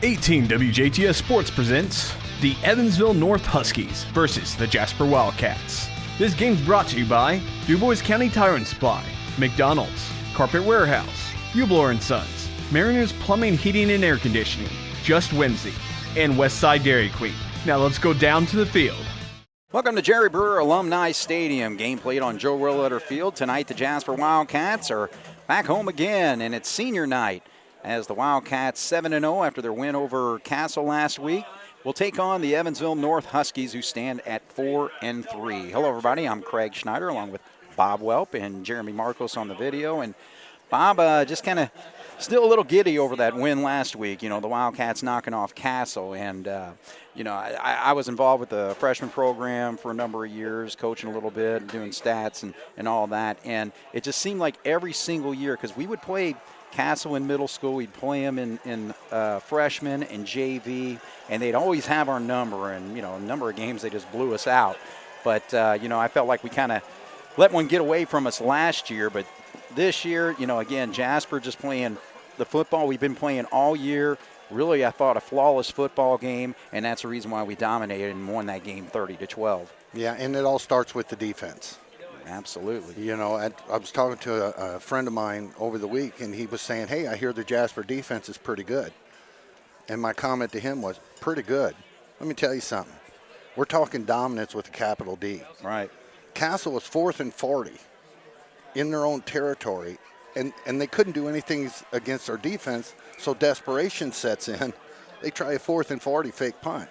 18 WJTS Sports presents the Evansville North Huskies versus the Jasper Wildcats. This game's brought to you by DuBois County Tire and Supply, McDonald's, Carpet Warehouse, Hubler & Sons, Mariners Plumbing, Heating, and Air Conditioning, Just Wednesday, and Westside Dairy Queen. Now let's go down to the field. Welcome to Jerry Brewer Alumni Stadium. Game played on Joe Rolleder Field. Tonight the Jasper Wildcats are back home again, and it's senior night as the Wildcats 7-0 after their win over Castle last week will take on the Evansville North Huskies, who stand at 4-3. Hello, everybody. I'm Craig Schneider along with Bob Welp and Jeremy Markos on the video. And Bob, just kind of still a little giddy over that win last week. You know, the Wildcats knocking off Castle. And, you know, I was involved with the freshman program for a number of years, coaching a little bit, doing stats and all that. And it just seemed like every single year, because we would play Castle in middle school, we'd play them in freshman and JV, and they'd always have our number. And, you know, a number of games they just blew us out. But, you know, I felt like we kind of let one get away from us last year. But this year, you know, again, Jasper just playing the football we've been playing all year. Really, I thought a flawless football game, and that's the reason why we dominated and won that game 30-12. Yeah, and it all starts with the defense. Absolutely. You know, I was talking to a friend of mine over the week, and he was saying, hey, I hear the Jasper defense is pretty good. And my comment to him was, pretty good. Let me tell you something. We're talking dominance with a capital D. Right. Castle was 4th and 40 in their own territory, and they couldn't do anything against our defense, so desperation sets in. They try a 4th and 40 fake punt.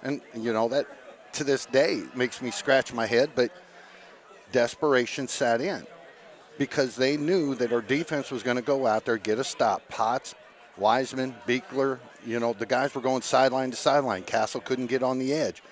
And, you know, that to this day makes me scratch my head, but desperation sat in because they knew that our defense was going to go out there, get a stop. Potts, Wiseman, Beekler, you know, the guys were going sideline to sideline. Castle couldn't get on the edge.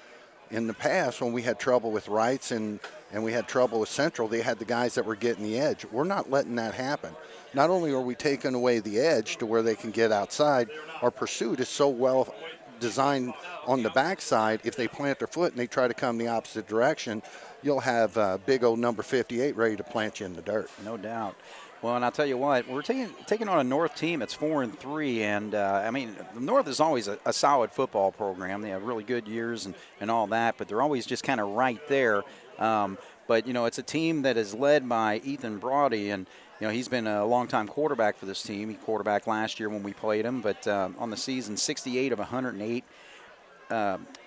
In the past, when we had trouble with Wrights and we had trouble with Central, they had the guys that were getting the edge. We're not letting that happen. Not only are we taking away the edge to where they can get outside, our pursuit is so well designed on the backside. If they plant their foot and they try to come the opposite direction, you'll have big old number 58 ready to plant you in the dirt. No doubt. Well, and I'll tell you what, we're taking on a North team that's 4-3, and I mean, the North is always a solid football program. They have really good years and all that, but they're always just kind of right there. But, you know, it's a team that is led by Ethan Brody, and, you know, he's been a long-time quarterback for this team. He quarterbacked last year when we played him, but on the season, 68 of 108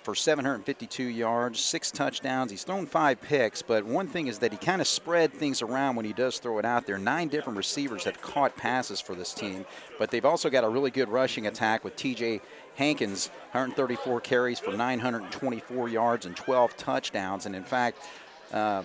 for 752 yards, 6 touchdowns. He's thrown 5 picks, but one thing is that he kind of spread things around when he does throw it out there. 9 different receivers have caught passes for this team, but they've also got a really good rushing attack with T.J. Hankins, 134 carries for 924 yards and 12 touchdowns. And, in fact, I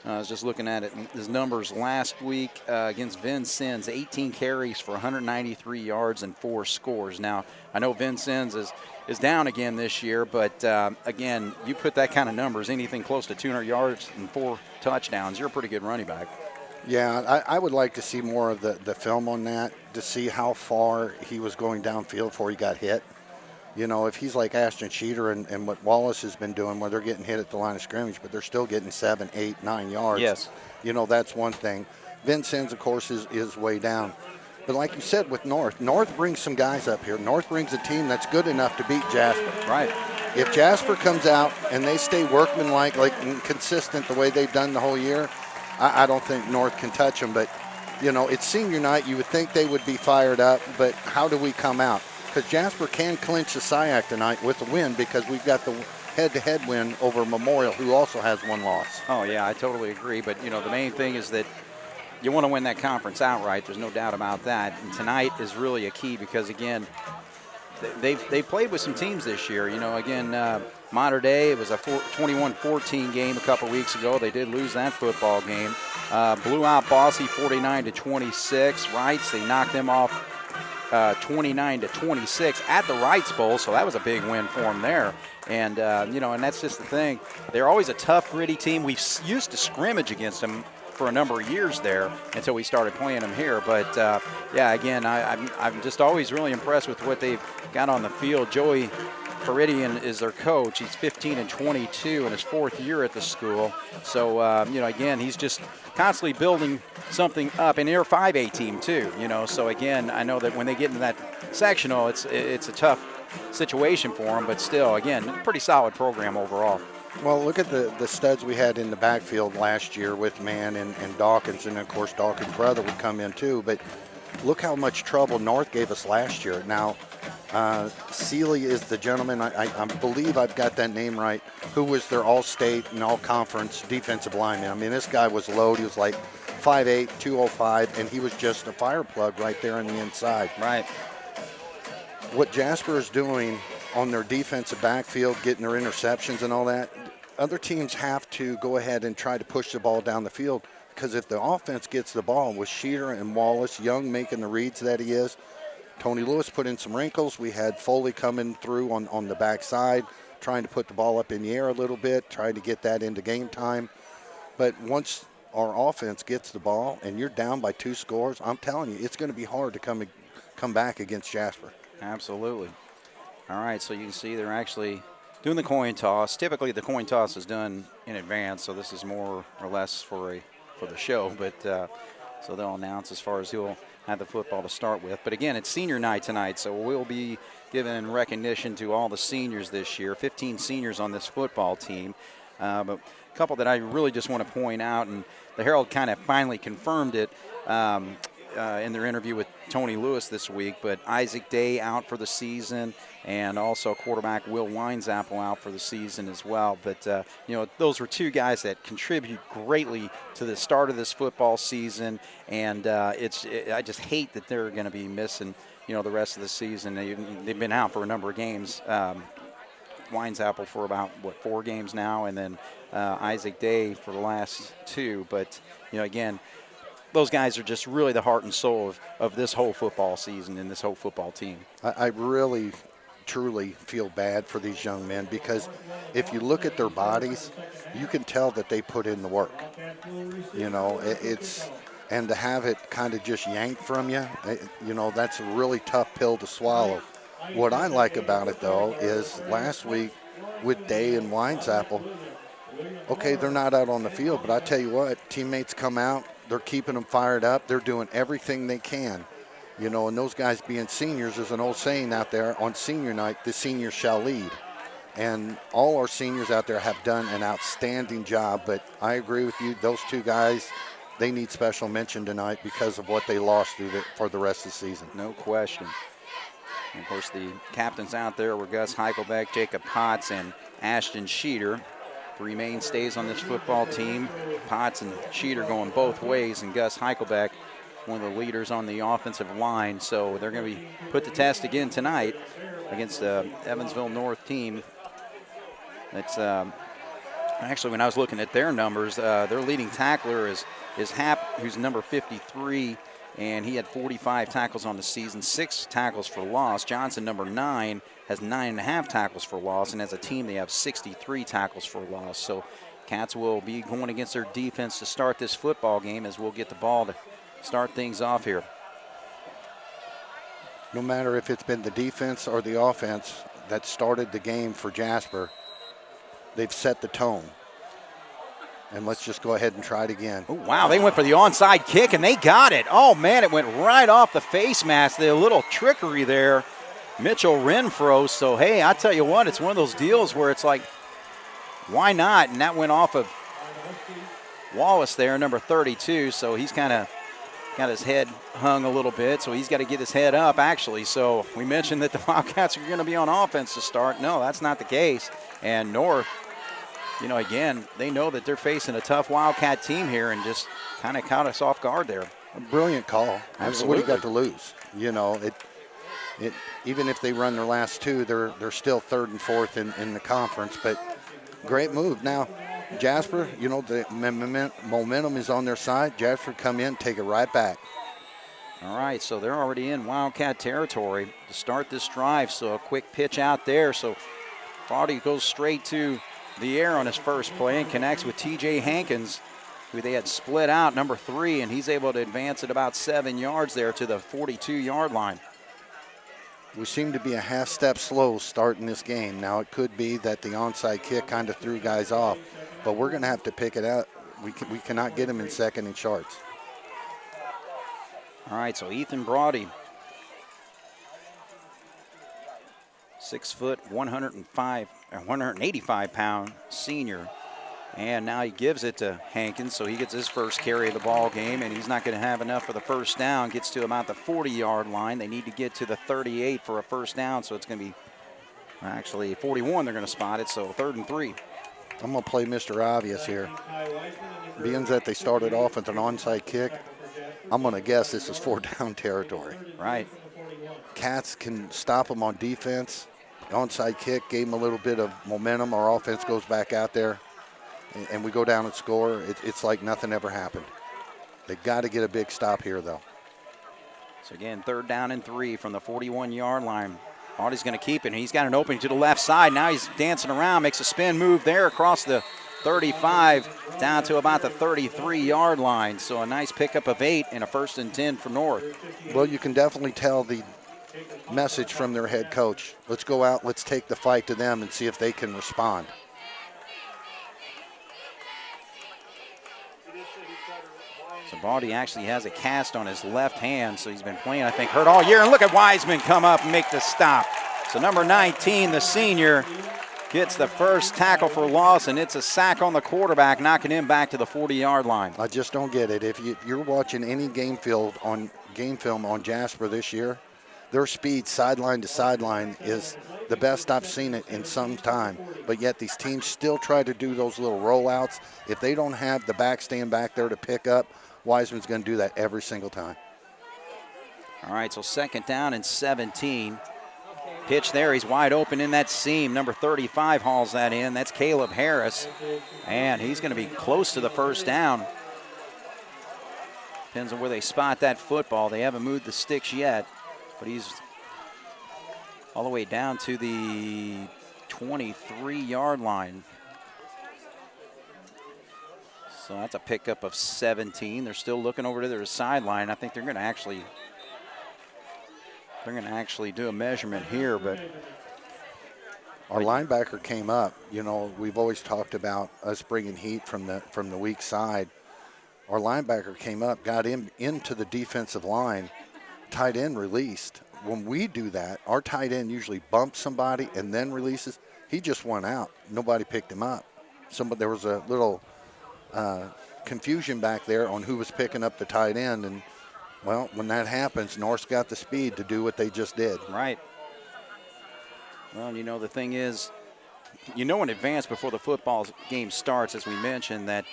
was just looking at it, his numbers last week against Vincennes, 18 carries for 193 yards and 4 scores. Now, I know Vincennes is down again this year, but, again, you put that kind of numbers, anything close to 200 yards and 4 touchdowns, you're a pretty good running back. Yeah, I would like to see more of the film on that to see how far he was going downfield before he got hit. You know, if he's like Ashton Sheeter and what Wallace has been doing, where they're getting hit at the line of scrimmage, but they're still getting 7, 8, 9 yards. Yes. You know, that's one thing. Vincennes, of course, is way down. But like you said with North brings some guys up here. North brings a team that's good enough to beat Jasper. Right. If Jasper comes out and they stay workmanlike, and consistent the way they've done the whole year, I don't think North can touch them. But, you know, it's senior night. You would think they would be fired up, but how do we come out? Because Jasper can clinch the SIAC tonight with a win because we've got the head-to-head win over Memorial, who also has 1 loss. Oh, yeah, I totally agree. But, you know, the main thing is that you want to win that conference outright. There's no doubt about that. And tonight is really a key because, again, they've played with some teams this year. You know, again, Mater Dei, it was a 21-14 game a couple weeks ago. They did lose that football game. Blew out Bossy 49-26. Wrights, they knocked them off 29-26 at the Wrights Bowl, so that was a big win for them there. And, you know, and that's just the thing. They're always a tough, gritty team. We've used to scrimmage against them for a number of years there until we started playing them here. But, yeah, again, I'm just always really impressed with what they've got on the field. Joey Peridian is their coach. He's 15 and 22 in his 4th year at the school. So, again, he's just constantly building something up. And they're a 5A team, too, So, again, I know that when they get into that sectional, it's a tough situation for them. But still, again, pretty solid program overall. Well, look at the studs we had in the backfield last year with Mann and Dawkins. And, of course, Dawkins' brother would come in, too. But look how much trouble North gave us last year. Now, Seeley is the gentleman, I believe I've got that name right, who was their all-state and all-conference defensive lineman. I mean, this guy was loaded. He was like 5'8", 205, and he was just a fire plug right there on the inside. Right. What Jasper is doing on their defensive backfield, getting their interceptions and all that, other teams have to go ahead and try to push the ball down the field, because if the offense gets the ball with Schneider and Wallace, Young making the reads that he is, Tony Lewis put in some wrinkles. We had Foley coming through on the backside, trying to put the ball up in the air a little bit, trying to get that into game time. But once our offense gets the ball and you're down by 2 scores, I'm telling you, it's going to be hard to come back against Jasper. Absolutely. All right, so you can see they're actually doing the coin toss. Typically, the coin toss is done in advance, so this is more or less for the show. But so they'll announce as far as who'll have the football to start with. But again, it's senior night tonight, so we'll be giving recognition to all the seniors this year. 15 seniors on this football team. But a couple that I really just want to point out, and the Herald kind of finally confirmed it in their interview with Tony Lewis this week, but Isaac Day out for the season, and also quarterback Will Winesapple out for the season as well. But, those were 2 guys that contribute greatly to the start of this football season, and I just hate that they're going to be missing, the rest of the season. They've been out for a number of games. Winesapple for about, 4 games now, and then Isaac Day for the last 2. But, again, those guys are just really the heart and soul of this whole football season and this whole football team. I really, truly feel bad for these young men, because if you look at their bodies, you can tell that they put in the work. And to have it kind of just yanked from you, that's a really tough pill to swallow. What I like about it, though, is last week with Day and Winesapple, okay, they're not out on the field, but I tell you what, teammates come out, they're keeping them fired up. They're doing everything they can, and those guys being seniors, there's an old saying out there, on senior night, the seniors shall lead. And all our seniors out there have done an outstanding job, but I agree with you, those 2 guys, they need special mention tonight because of what they lost for the rest of the season. No question. And of course, the captains out there were Gus Heichelbeck, Jacob Potts, and Ashton Schneider. 3 mainstays on this football team. Potts and Schneider going both ways, and Gus Heichelbeck, one of the leaders on the offensive line. So they're going to be put to test again tonight against the Evansville North team. It's actually, when I was looking at their numbers, their leading tackler is Happ, who's number 53, and he had 45 tackles on the season, 6 tackles for loss. Johnson, number 9, has 9.5 tackles for loss, and as a team they have 63 tackles for loss. So Cats will be going against their defense to start this football game, as we'll get the ball to start things off here. No matter if it's been the defense or the offense that started the game for Jasper, they've set the tone. And let's just go ahead and try it again. Oh, wow, they went for the onside kick, and they got it. Oh, man, it went right off the face mask. The little trickery there. Mitchell Renfro. So, hey, I tell you what, it's one of those deals where it's like, why not? And that went off of Wallace there, number 32. So he's kind of got his head hung a little bit. So he's got to get his head up, actually. So we mentioned that the Wildcats are going to be on offense to start. No, that's not the case. And North, again, they know that they're facing a tough Wildcat team here, and just kind of caught us off guard there. A brilliant call. Absolutely. What do you got to lose? Even if they run their last 2, they're still 3rd and 4th in the conference. But great move. Now, Jasper, the momentum is on their side. Jasper come in, take it right back. All right, so they're already in Wildcat territory to start this drive. So a quick pitch out there. So Fardy goes straight to the air on his first play and connects with T.J. Hankins, who they had split out, number 3, and he's able to advance it about 7 yards there to the 42-yard line. We seem to be a half step slow starting this game. Now, it could be that the onside kick kind of threw guys off, but we're going to have to pick it out. We cannot get them in second and shorts. All right, so Ethan Brody, 6 foot, 185-pound senior. And now he gives it to Hankins, so he gets his first carry of the ball game, and he's not going to have enough for the first down. Gets to about the 40-yard line. They need to get to the 38 for a first down, so it's going to be actually 41. They're going to spot it, so 3rd and 3. I'm going to play Mr. Obvious here. Being that they started off with an onside kick, I'm going to guess this is 4-down territory. Right. Cats can stop them on defense. The onside kick gave them a little bit of momentum. Our offense goes back out there, and we go down and score. It's like nothing ever happened. They've got to get a big stop here, though. So, again, 3rd down and 3 from the 41-yard line. Brody's going to keep it, and he's got an opening to the left side. Now he's dancing around, makes a spin move there across the 35 down to about the 33-yard line. So a nice pickup of 8 and a 1st and 10 for North. Well, you can definitely tell the message from their head coach. Let's go out, let's take the fight to them and see if they can respond. So Brody actually has a cast on his left hand, so he's been playing, I think, hurt all year. And look at Wiseman come up and make the stop. So number 19, the senior, gets the first tackle for loss, and it's a sack on the quarterback, knocking him back to the 40-yard line. I just don't get it. If you're watching any game film on Jasper this year, their speed sideline to sideline is the best I've seen it in some time. But yet these teams still try to do those little rollouts. If they don't have the back stand back there to pick up, Wiseman's going to do that every single time. All right, so 2nd down and 17. Pitch there, he's wide open in that seam. Number 35 hauls that in. That's Caleb Harris. And he's going to be close to the first down. Depends on where they spot that football. They haven't moved the sticks yet, but he's all the way down to the 23-yard line. So that's a pickup of 17. They're still looking over to their sideline. I think they're going to actually do a measurement here, but our linebacker came up. You know, we've always talked about us bringing heat from the weak side. Our linebacker came up, got him into the defensive line. Tight end released. When we do that, our tight end usually bumps somebody and then releases. He just went out. Nobody picked him up. There was a little confusion back there on who was picking up the tight end, and well, when that happens, North's got the speed to do what they just did. Right. Well, you know, the thing is, you know in advance before the football game starts, as we mentioned, that,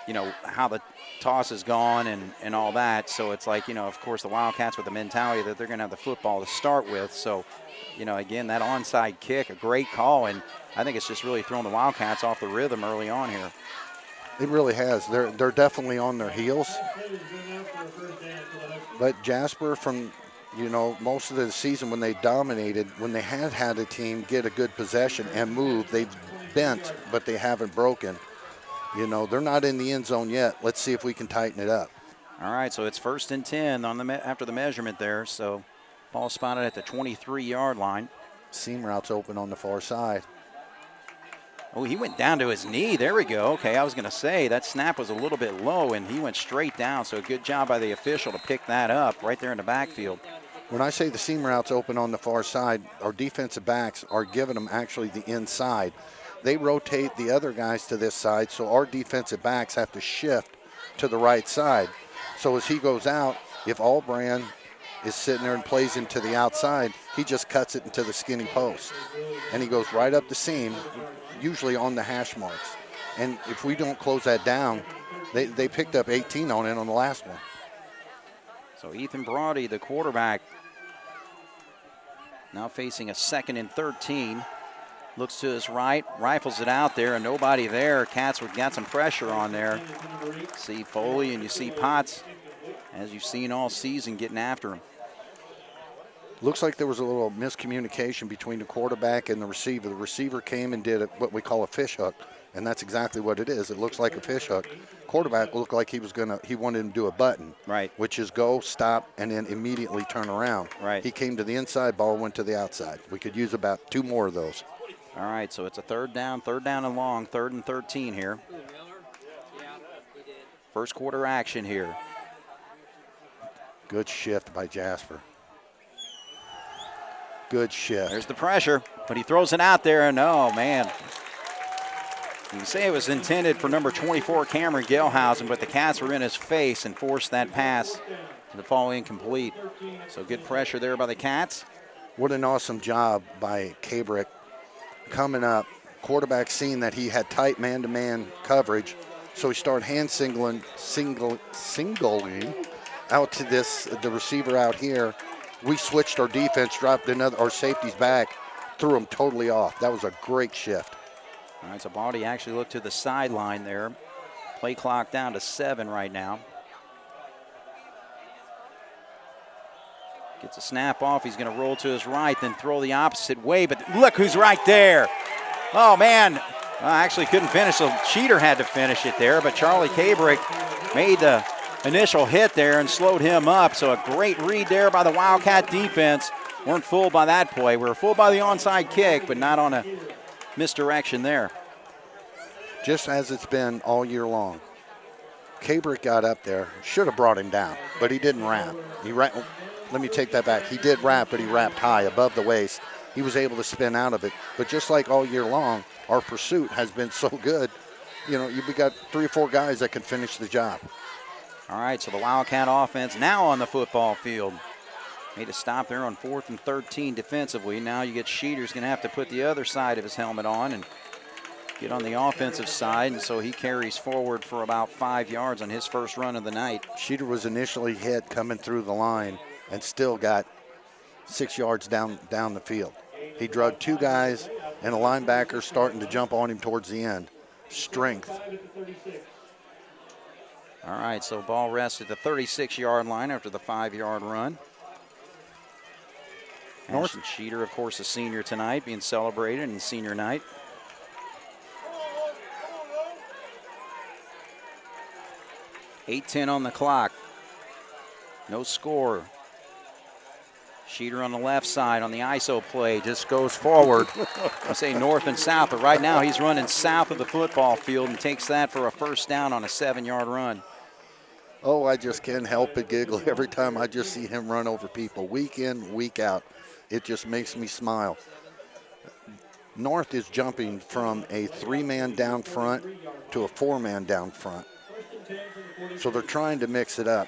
you know, how the toss is gone and all that. So it's like, you know, of course, the Wildcats with the mentality that they're going to have the football to start with. So, you know, again, that onside kick, a great call, and I think it's just really thrown the Wildcats off the rhythm early on here. It really has. They're definitely on their heels. But Jasper, from, you know, most of the season when they dominated, when they had a team get a good possession and move, they've bent, but they haven't broken. You know, they're not in the end zone yet. Let's see if we can tighten it up. All right, so it's 1st and 10 on after the measurement there. So ball spotted at the 23-yard line. Seam route's open on the far side. Oh, he went down to his knee. There we go. Okay, I was going to say that snap was a little bit low, and he went straight down. So good job by the official to pick that up right there in the backfield. When I say the seam route's open on the far side, our defensive backs are giving them actually the inside. They rotate the other guys to this side, so our defensive backs have to shift to the right side. So as he goes out, if Allbrand is sitting there and plays him to the outside, he just cuts it into the skinny post. And he goes right up the seam, usually on the hash marks. And if we don't close that down, they picked up 18 on it on the last one. So Ethan Brody, the quarterback, now facing a 2nd and 13. Looks to his right, rifles it out there, and nobody there. Cats got some pressure on there. See Foley and you see Potts, as you've seen all season, getting after him. Looks like there was a little miscommunication between the quarterback and the receiver. The receiver came and did what we call a fish hook, and that's exactly what it is. It looks like a fish hook. Quarterback looked like he wanted him to do a button, Right. which is go, stop, and then immediately turn around. Right. He came to the inside, ball went to the outside. We could use about 2 more of those. All right, so it's a third down and long, 3rd and 13 here. First quarter action here. Good shift by Jasper. Good shift. There's the pressure, but he throws it out there, and oh, man. You can say it was intended for number 24, Cameron Gelhausen, but the Cats were in his face and forced that pass to fall incomplete. So good pressure there by the Cats. What an awesome job by Kabrick coming up. Quarterback seeing that he had tight man-to-man coverage, so he started hand singling out to the receiver out here. We switched our defense, dropped our safeties back, threw them totally off. That was a great shift. All right, so Baldy actually looked to the sideline there. Play clock down to 7 right now. Gets a snap off. He's going to roll to his right, then throw the opposite way. But look who's right there. Oh, man. Actually couldn't finish, so Schneider had to finish it there. But Charlie Kabrick made the initial hit there and slowed him up. So a great read there by the Wildcat defense. Weren't fooled by that play. We were fooled by the onside kick, but not on a misdirection there. Just as it's been all year long. Kabrick got up there, should have brought him down, but he didn't wrap. Let me take that back. He did wrap, but he wrapped high above the waist. He was able to spin out of it. But just like all year long, our pursuit has been so good. We got 3 or 4 guys that can finish the job. All right, so the Wildcat offense now on the football field. Made a stop there on 4th and 13 defensively. Now you get Schneider's going to have to put the other side of his helmet on and get on the offensive side, and so he carries forward for about 5 yards on his first run of the night. Schneider was initially hit coming through the line and still got 6 yards down the field. He drugged 2 guys and a linebacker starting to jump on him towards the end. Strength. All right, so ball rests at the 36-yard line after the 5-yard run. Ashton Schneider, of course, a senior tonight, being celebrated in senior night. .8:10 on the clock. No score. Schneider on the left side on the ISO play just goes forward. I say north and south, but right now he's running south of the football field and takes that for a first down on a 7-yard run. Oh, I just can't help but giggle every time I just see him run over people, week in, week out. It just makes me smile. North is jumping from a 3-man down front to a 4-man down front. So they're trying to mix it up.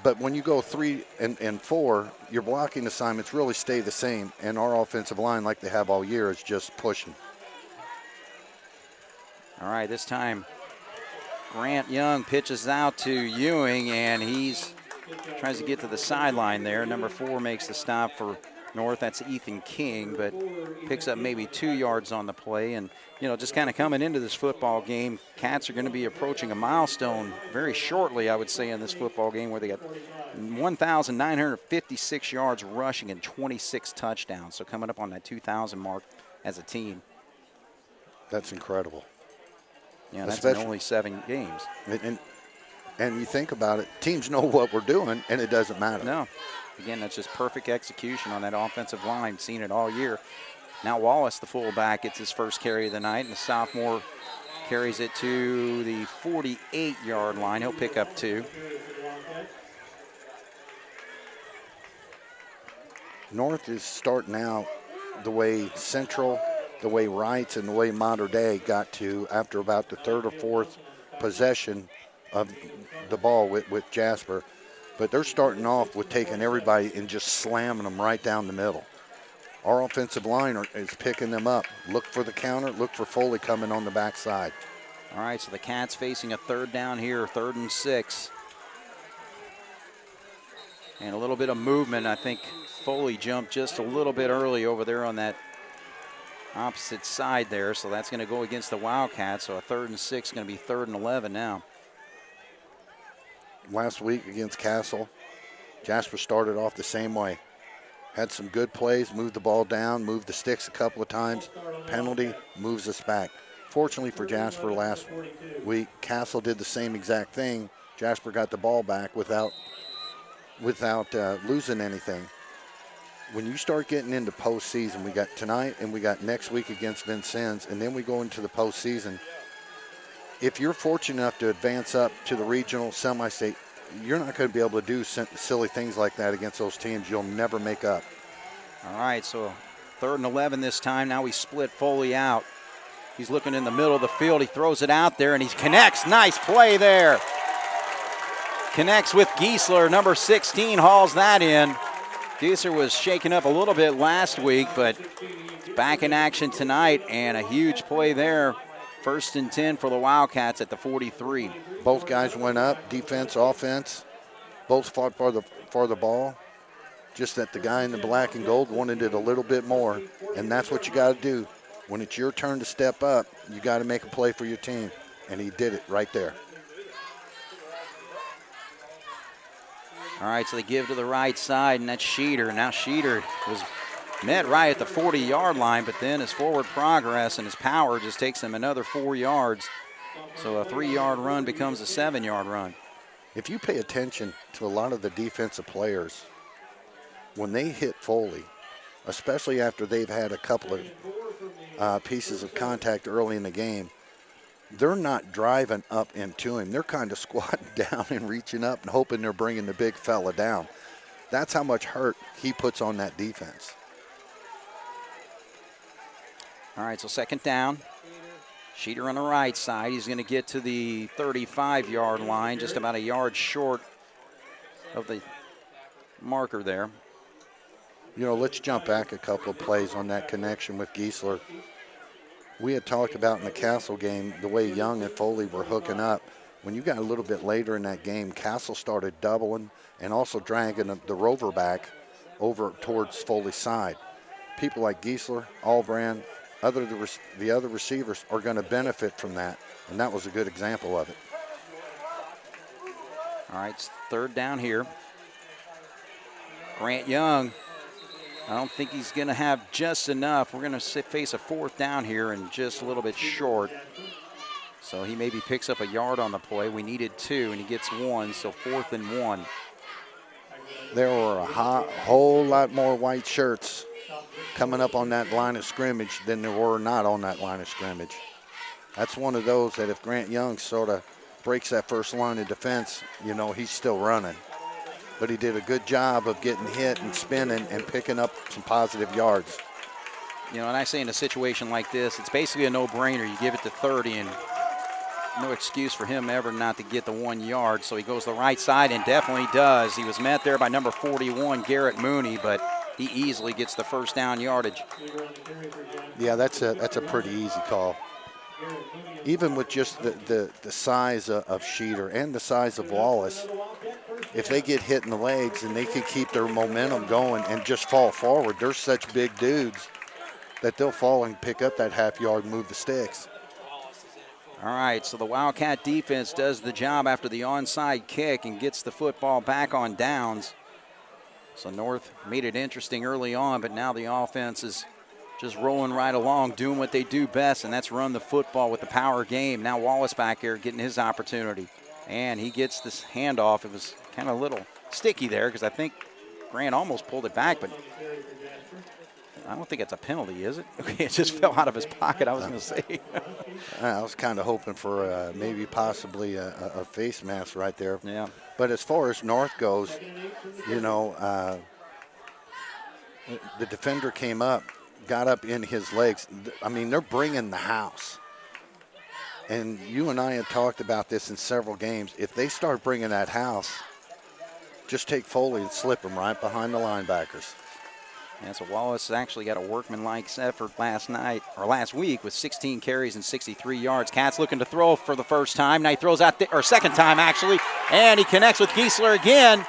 But when you go 3 and 4, your blocking assignments really stay the same, and our offensive line, like they have all year, is just pushing. All right, this time Grant Young pitches out to Ewing, and he's tries to get to the sideline there. Number 4 makes the stop for North. That's Ethan King, but picks up maybe 2 yards on the play. And, just kind of coming into this football game, Cats are going to be approaching a milestone very shortly, I would say, in this football game where they got 1,956 yards rushing and 26 touchdowns. So coming up on that 2,000 mark as a team. That's incredible. Yeah, that's in only 7 games. And you think about it, teams know what we're doing, and it doesn't matter. No. Again, that's just perfect execution on that offensive line. Seen it all year. Now Wallace, the fullback, gets his first carry of the night, and the sophomore carries it to the 48-yard line. He'll pick up 2. North is starting out the way Central, the way Wrights, and the way Mater Dei got to after about the 3rd or 4th possession of the ball with Jasper. But they're starting off with taking everybody and just slamming them right down the middle. Our offensive line is picking them up. Look for the counter. Look for Foley coming on the backside. All right, so the Cats facing a 3rd down here, 3rd and 6. And a little bit of movement. I think Foley jumped just a little bit early over there on that opposite side there. So that's going to go against the Wildcats. So a 3rd and 6 going to be 3rd and 11 now. Last week against Castle, Jasper started off the same way. Had some good plays, moved the ball down, moved the sticks a couple of times. Penalty moves us back. Fortunately for Jasper last week, Castle did the same exact thing. Jasper got the ball back without losing anything. When you start getting into postseason, we got tonight and we got next week against Vincennes, and then we go into the postseason. If you're fortunate enough to advance up to the regional semi-state, you're not going to be able to do silly things like that against those teams. You'll never make up. All right, so 3rd and 11 this time. Now we split Foley out. He's looking in the middle of the field. He throws it out there, and he connects. Nice play there. Connects with Giesler. Number 16 hauls that in. Giesler was shaken up a little bit last week, but back in action tonight, and a huge play there. 1st and 10 for the Wildcats at the 43. Both guys went up, defense, offense. Both fought for the ball. Just that the guy in the black and gold wanted it a little bit more, and that's what you got to do. When it's your turn to step up, you got to make a play for your team, and he did it right there. All right, so they give to the right side, and that's Schneider. Now Schneider was met right at the 40-yard line, but then his forward progress and his power just takes him another 4 yards. So a 3-yard run becomes a 7-yard run. If you pay attention to a lot of the defensive players, when they hit Foley, especially after they've had a couple of pieces of contact early in the game, they're not driving up into him. They're kind of squatting down and reaching up and hoping they're bringing the big fella down. That's how much hurt he puts on that defense. All right, so 2nd down. Schneider on the right side. He's going to get to the 35-yard line, just about a yard short of the marker there. You know, let's jump back a couple of plays on that connection with Giesler. We had talked about in the Castle game the way Young and Foley were hooking up. When you got a little bit later in that game, Castle started doubling and also dragging the rover back over towards Foley's side. People like Giesler, Albrand, the other receivers are going to benefit from that, and that was a good example of it. All right, it's 3rd down here. Grant Young, I don't think he's going to have just enough. We're going to face a 4th down here and just a little bit short. So he maybe picks up a yard on the play. We needed 2, and he gets 1, so 4th and 1. There were a whole lot more white shirts coming up on that line of scrimmage than there were not on that line of scrimmage. That's one of those that if Grant Young sort of breaks that first line of defense, you know, he's still running. But he did a good job of getting hit and spinning and picking up some positive yards. You know, and I say in a situation like this, it's basically a no-brainer. You give it to 30, and no excuse for him ever not to get the 1 yard. So he goes the right side and definitely does. He was met there by number 41, Garrett Mooney, but he easily gets the 1st down yardage. Yeah, that's a pretty easy call. Even with just the size of Schneider and the size of Wallace, if they get hit in the legs and they can keep their momentum going and just fall forward, they're such big dudes that they'll fall and pick up that half yard and move the sticks. All right, so the Wildcat defense does the job after the onside kick and gets the football back on downs. So North made it interesting early on, but now the offense is just rolling right along, doing what they do best, and that's run the football with the power game. Now Wallace back here getting his opportunity, and he gets this handoff. It was kind of a little sticky there because I think Grant almost pulled it back, but I don't think it's a penalty, is it? Okay, it just fell out of his pocket, I was going to say. I was kind of hoping for maybe possibly a face mask right there. Yeah. But as far as North goes, you know, the defender came up, got up in his legs. I mean, they're bringing the house. And you and I had talked about this in several games. If they start bringing that house, just take Foley and slip him right behind the linebackers. Yeah, so Wallace actually got a workmanlike effort last week with 16 carries and 63 yards. Cats looking to throw for the first time. Now he throws out, or second time actually, and he connects with Giesler again.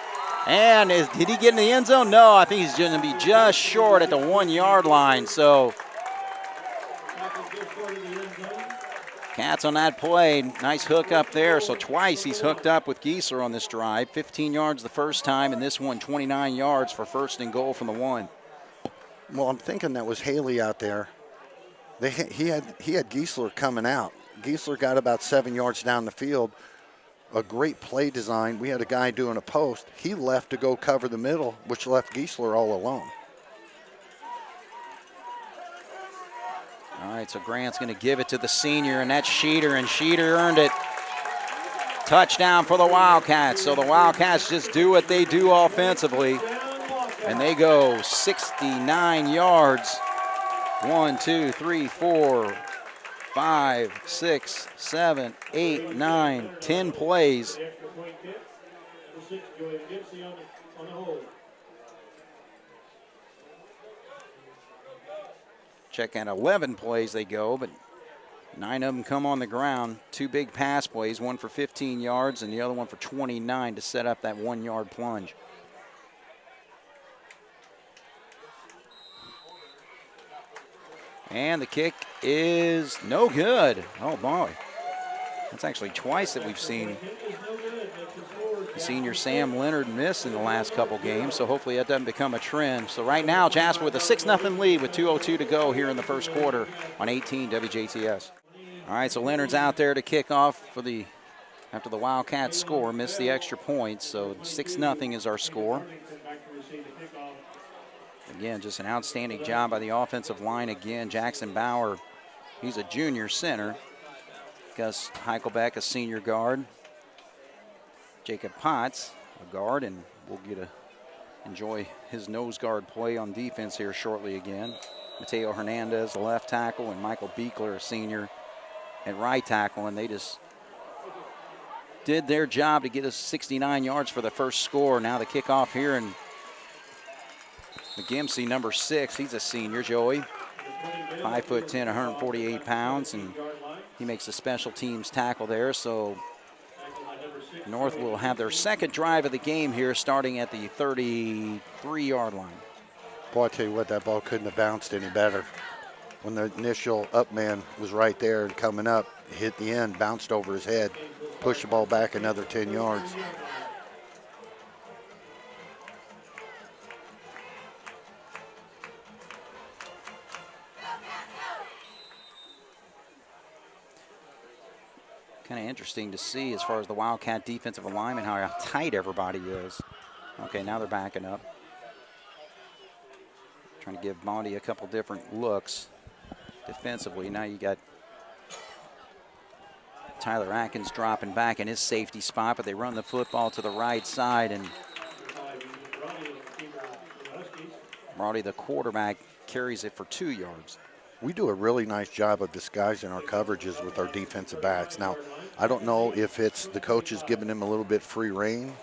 And did he get in the end zone? No, I think he's going to be just short at the 1 yard line. So Cats on that play. Nice hook up there. So twice he's hooked up with Giesler on this drive. 15 yards the first time, and this one 29 yards for first and goal from the 1. Well, I'm thinking that was Haley out there. He had Giesler coming out. Giesler got about 7 yards down the field. A great play design. We had a guy doing a post. He left to go cover the middle, which left Giesler all alone. All right, so Grant's going to give it to the senior, and that's Schneider, and Schneider earned it. Touchdown for the Wildcats. So the Wildcats just do what they do offensively, and they go 69 yards. 1, 2, 3, 4, 5, 6, 7, 8, 9, 10 plays. Check out 11 plays they go, but 9 of them come on the ground. 2 big pass plays, one for 15 yards and the other one for 29 to set up that 1-yard plunge. And the kick is no good. Oh, boy. That's actually twice that we've seen senior Sam Leonard miss in the last couple games, so hopefully that doesn't become a trend. So right now, Jasper with a 6-0 lead with 2:02 to go here in the first quarter on 18 WJTS. All right, so Leonard's out there to kick off for after the Wildcats score, missed the extra points, so 6-0 is our score. Again, just an outstanding job by the offensive line again. Jackson Bauer, he's a junior center. Gus Heichelbeck, a senior guard. Jacob Potts, a guard, and we'll get to enjoy his nose guard play on defense here shortly again. Mateo Hernandez, the left tackle, and Michael Beekler, a senior, at right tackle, and they just did their job to get us 69 yards for the first score. Now the kickoff here, and McGimsey, number 6, he's a senior, Joey. 5'10", 148 pounds, and he makes a special teams tackle there. So North will have their second drive of the game here, starting at the 33-yard line. Boy, I tell you what, that ball couldn't have bounced any better. When the initial up man was right there and coming up, hit the end, bounced over his head, pushed the ball back another 10 yards. Kind of interesting to see as far as the Wildcat defensive alignment, how tight everybody is. Okay, now they're backing up. Trying to give Bondi a couple different looks defensively. Now you got Tyler Atkins dropping back in his safety spot, but they run the football to the right side, and Brody, the quarterback, carries it for 2 yards. We do a really nice job of disguising our coverages with our defensive backs. Now, I don't know if it's the coaches giving them a little bit free reign.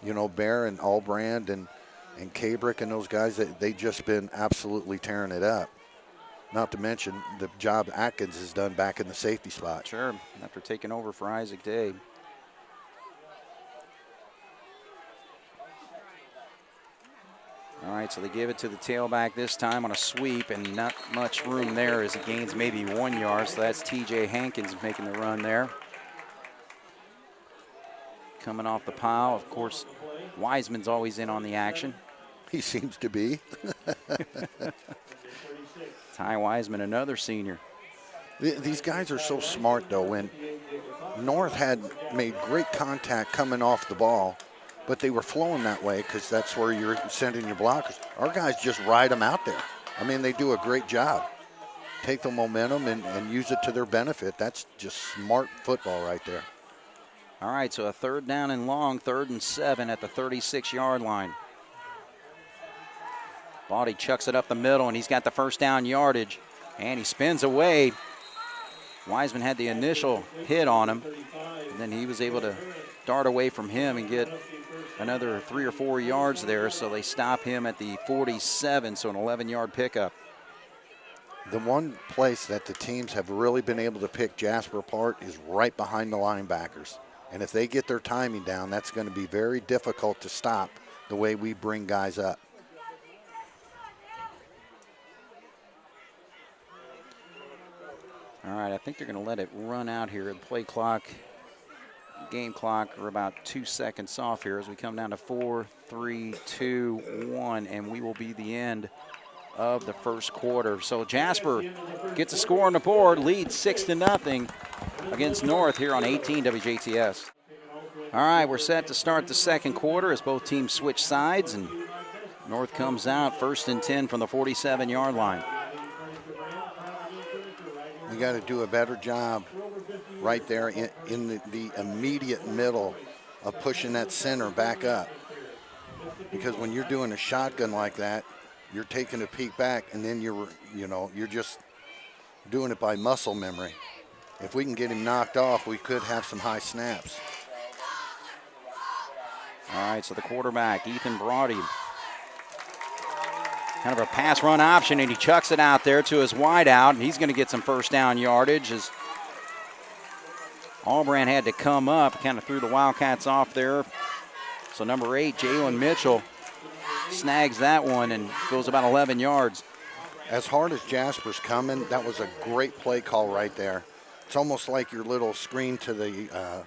You know, Bear and Allbrand and Kabrick and those guys, they just been absolutely tearing it up. Not to mention the job Atkins has done back in the safety spot. Sure, after taking over for Isaac Day. All right, so they give it to the tailback this time on a sweep, and not much room there as it gains maybe 1 yard. So that's TJ Hankins making the run there. Coming off the pile, of course, Wiseman's always in on the action. He seems to be. Ty Wiseman, another senior. These guys are so smart, though. When North had made great contact coming off the ball, but they were flowing that way because that's where you're sending your blockers. Our guys just ride them out there. I mean, they do a great job. Take the momentum and use it to their benefit. That's just smart football right there. All right, so a 3rd down and long, 3rd and 7 at the 36-yard line. Body chucks it up the middle, and he's got the first down yardage, and he spins away. Wiseman had the initial hit on him, and then he was able to dart away from him and get another 3 or 4 yards there, so they stop him at the 47, so an 11-yard pickup. The one place that the teams have really been able to pick Jasper apart is right behind the linebackers. And if they get their timing down, that's going to be very difficult to stop the way we bring guys up. All right, I think they're going to let it run out here. The play clock, game clock are about 2 seconds off here as we come down to 4, 3, 2, 1, and we will be the end of the first quarter. So Jasper gets a score on the board, leads 6-0 against North here on 18 WJTS. All right, we're set to start the second quarter as both teams switch sides, and North comes out 1st and 10 from the 47-yard line. We got to do a better job right there in the immediate middle of pushing that center back up. Because when you're doing a shotgun like that, you're taking a peek back, and then you're just doing it by muscle memory. If we can get him knocked off, we could have some high snaps. All right, so the quarterback, Ethan Brody, kind of a pass run option, and he chucks it out there to his wideout, and he's going to get some first down yardage as Albrand had to come up, kind of threw the Wildcats off there. So number 8, Jalen Mitchell, snags that one and goes about 11 yards. As hard as Jasper's coming, that was a great play call right there. It's almost like your little screen to the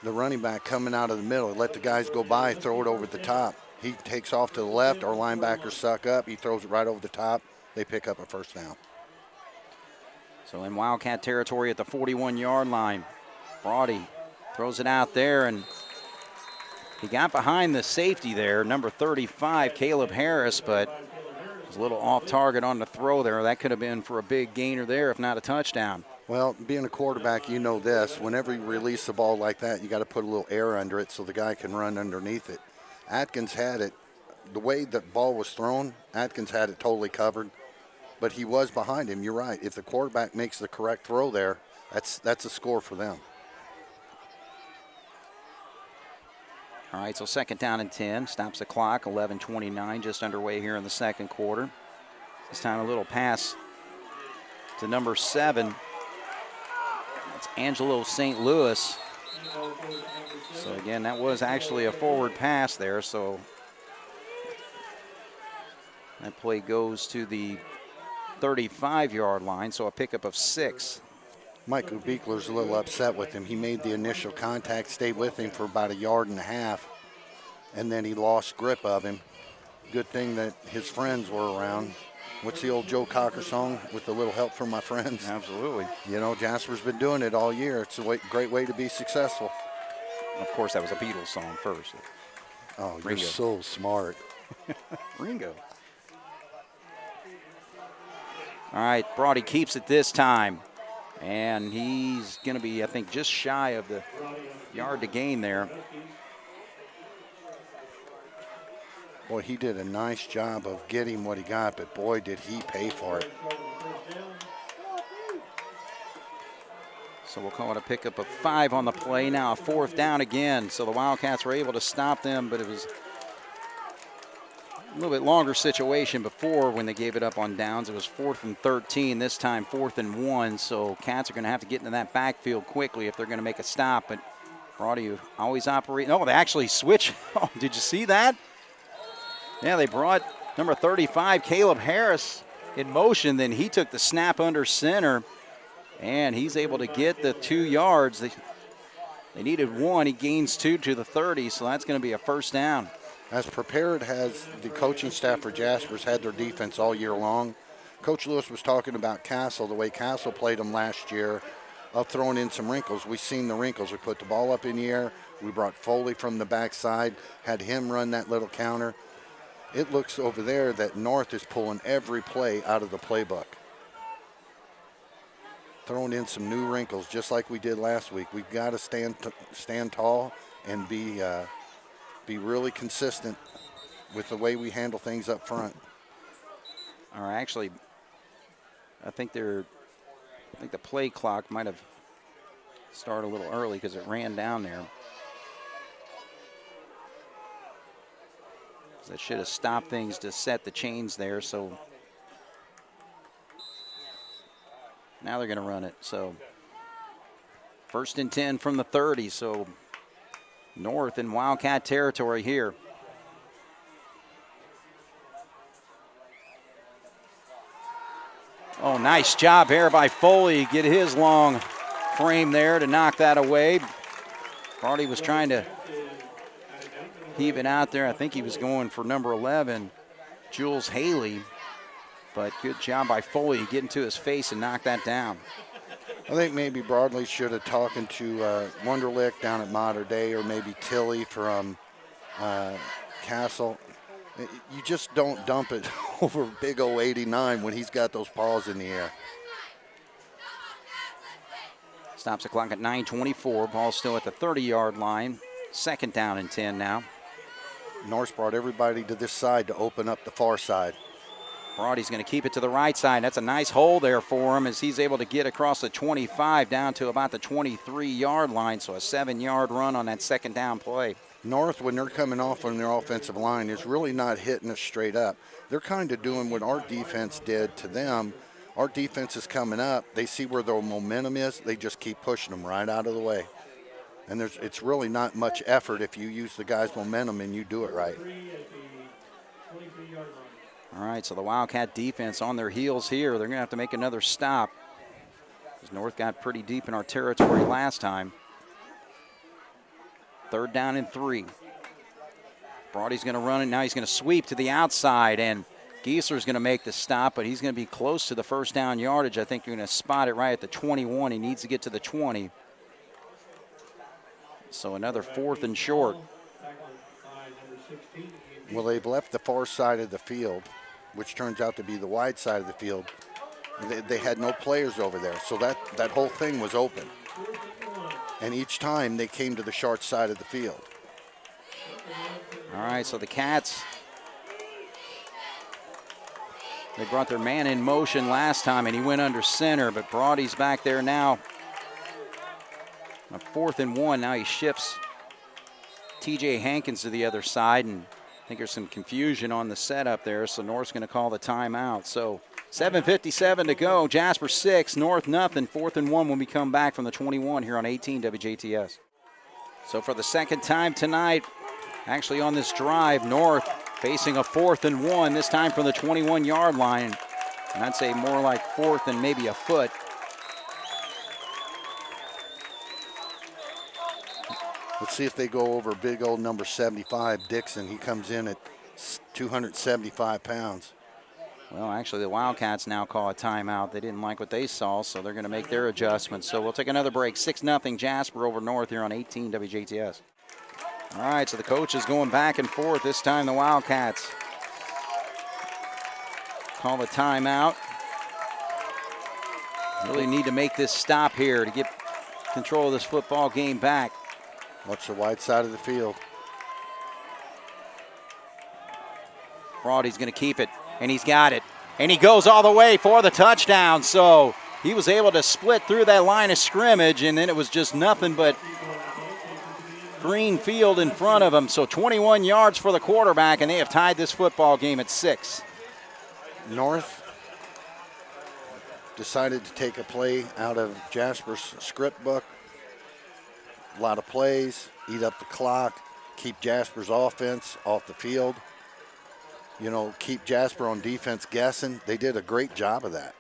running back coming out of the middle. Let the guys go by, throw it over the top. He takes off to the left, our linebackers suck up, he throws it right over the top. They pick up a first down. So in Wildcat territory at the 41-yard line, Brody throws it out there, and he got behind the safety there, number 35, Caleb Harris, but was a little off target on the throw there. That could have been for a big gainer there, if not a touchdown. Well, being a quarterback, you know this. Whenever you release the ball like that, you got to put a little air under it so the guy can run underneath it. Atkins had it. The way the ball was thrown, Atkins had it totally covered, but he was behind him. You're right. If the quarterback makes the correct throw there, that's a score for them. All right, so 2nd down and 10. Stops the clock, 11:29, just underway here in the second quarter. This time a little pass to number 7. That's Angelo St. Louis. So again, that was actually a forward pass there. So that play goes to the 35-yard line, so a pickup of 6. Michael Beekler's a little upset with him. He made the initial contact, stayed with him for about 1.5 yards, and then he lost grip of him. Good thing that his friends were around. What's the old Joe Cocker song? With a little help from my friends. Absolutely. You know, Jasper's been doing it all year. It's a great way to be successful. Of course, that was a Beatles song first. Oh, you're Ringo. so smart. Ringo. All right, Brody keeps it this time. And he's going to be, I think, just shy of the yard to gain there. Boy, he did a nice job of getting what he got, but boy, did he pay for it. So we'll call it a pickup of 5 on the play. Now a 4th down again. So the Wildcats were able to stop them, but it was a little bit longer situation before when they gave it up on downs. It was 4th and 13, this time 4th and 1. So Cats are going to have to get into that backfield quickly if they're going to make a stop. But Brody always operating. Oh, they actually switch. Oh, did you see that? Yeah, they brought number 35, Caleb Harris, in motion. Then he took the snap under center, and he's able to get the 2 yards. They needed 1. He gains 2 to the 30, so that's going to be a first down. As prepared as the coaching staff for Jasper's had their defense all year long. Coach Lewis was talking about Castle, the way Castle played them last year, of throwing in some wrinkles. We've seen the wrinkles. We put the ball up in the air. We brought Foley from the backside, had him run that little counter. It looks over there that North is pulling every play out of the playbook. Throwing in some new wrinkles just like we did last week. We've got to stand tall and be really consistent with the way we handle things up front. Or actually, I think the play clock might have started a little early because it ran down there. That should have stopped things to set the chains there. So now they're going to run it. So 1st and 10 from the 30. So North in Wildcat territory here. Oh, nice job here by Foley. Get his long frame there to knock that away. Brody was trying to heave it out there. I think he was going for number 11, Jules Haley. But good job by Foley getting to his face and knock that down. I think maybe Broadley should have talked to Wunderlich down at Mater Dei, or maybe Tilly from Castle. You just don't dump it over big O 89 when he's got those paws in the air. Stops the clock at 9:24. Ball still at the 30-yard line. 2nd down and 10 now. Norse brought everybody to this side to open up the far side. Brody's going to keep it to the right side. That's a nice hole there for him as he's able to get across the 25 down to about the 23-yard line. So a 7-yard run on that 2nd down play. North, when they're coming off on their offensive line, is really not hitting us straight up. They're kind of doing what our defense did to them. Our defense is coming up. They see where their momentum is. They just keep pushing them right out of the way. And it's really not much effort if you use the guy's momentum and you do it right. All right, so the Wildcat defense on their heels here. They're going to have to make another stop, because North got pretty deep in our territory last time. 3rd down and 3. Brody's going to run it. Now he's going to sweep to the outside, and Giesler's going to make the stop, but he's going to be close to the 1st down yardage. I think you're going to spot it right at the 21. He needs to get to the 20. So another 4th and short. Well, they've left the far side of the field, which turns out to be the wide side of the field. They had no players over there, so that whole thing was open. And each time they came to the short side of the field. All right, so the Cats, they brought their man in motion last time, and he went under center, but Brody's back there now. A 4th and 1, now he shifts TJ Hankins to the other side, and I think there's some confusion on the setup there, so North's going to call the timeout. So 7:57 to go. Jasper 6, North nothing. 4th and 1 when we come back from the 21 here on 18 WJTS. So for the 2nd time tonight, actually on this drive, North facing a 4th and 1, this time from the 21-yard line. And I'd say more like 4th and maybe a foot. Let's see if they go over big old number 75, Dixon. He comes in at 275 pounds. Well, actually, the Wildcats now call a timeout. They didn't like what they saw, so they're going to make their adjustments. So we'll take another break. 6-0 Jasper over North here on 18 WJTS. All right, so the coach is going back and forth. This time the Wildcats call the timeout. Really need to make this stop here to get control of this football game back. Watch the wide side of the field. Brody's going to keep it, and he's got it. And he goes all the way for the touchdown. So he was able to split through that line of scrimmage, and then it was just nothing but green field in front of him. So 21 yards for the quarterback, and they have tied this football game at 6. North decided to take a play out of Jasper's script book. A lot of plays, eat up the clock, keep Jasper's offense off the field. You know, keep Jasper on defense guessing. They did a great job of that.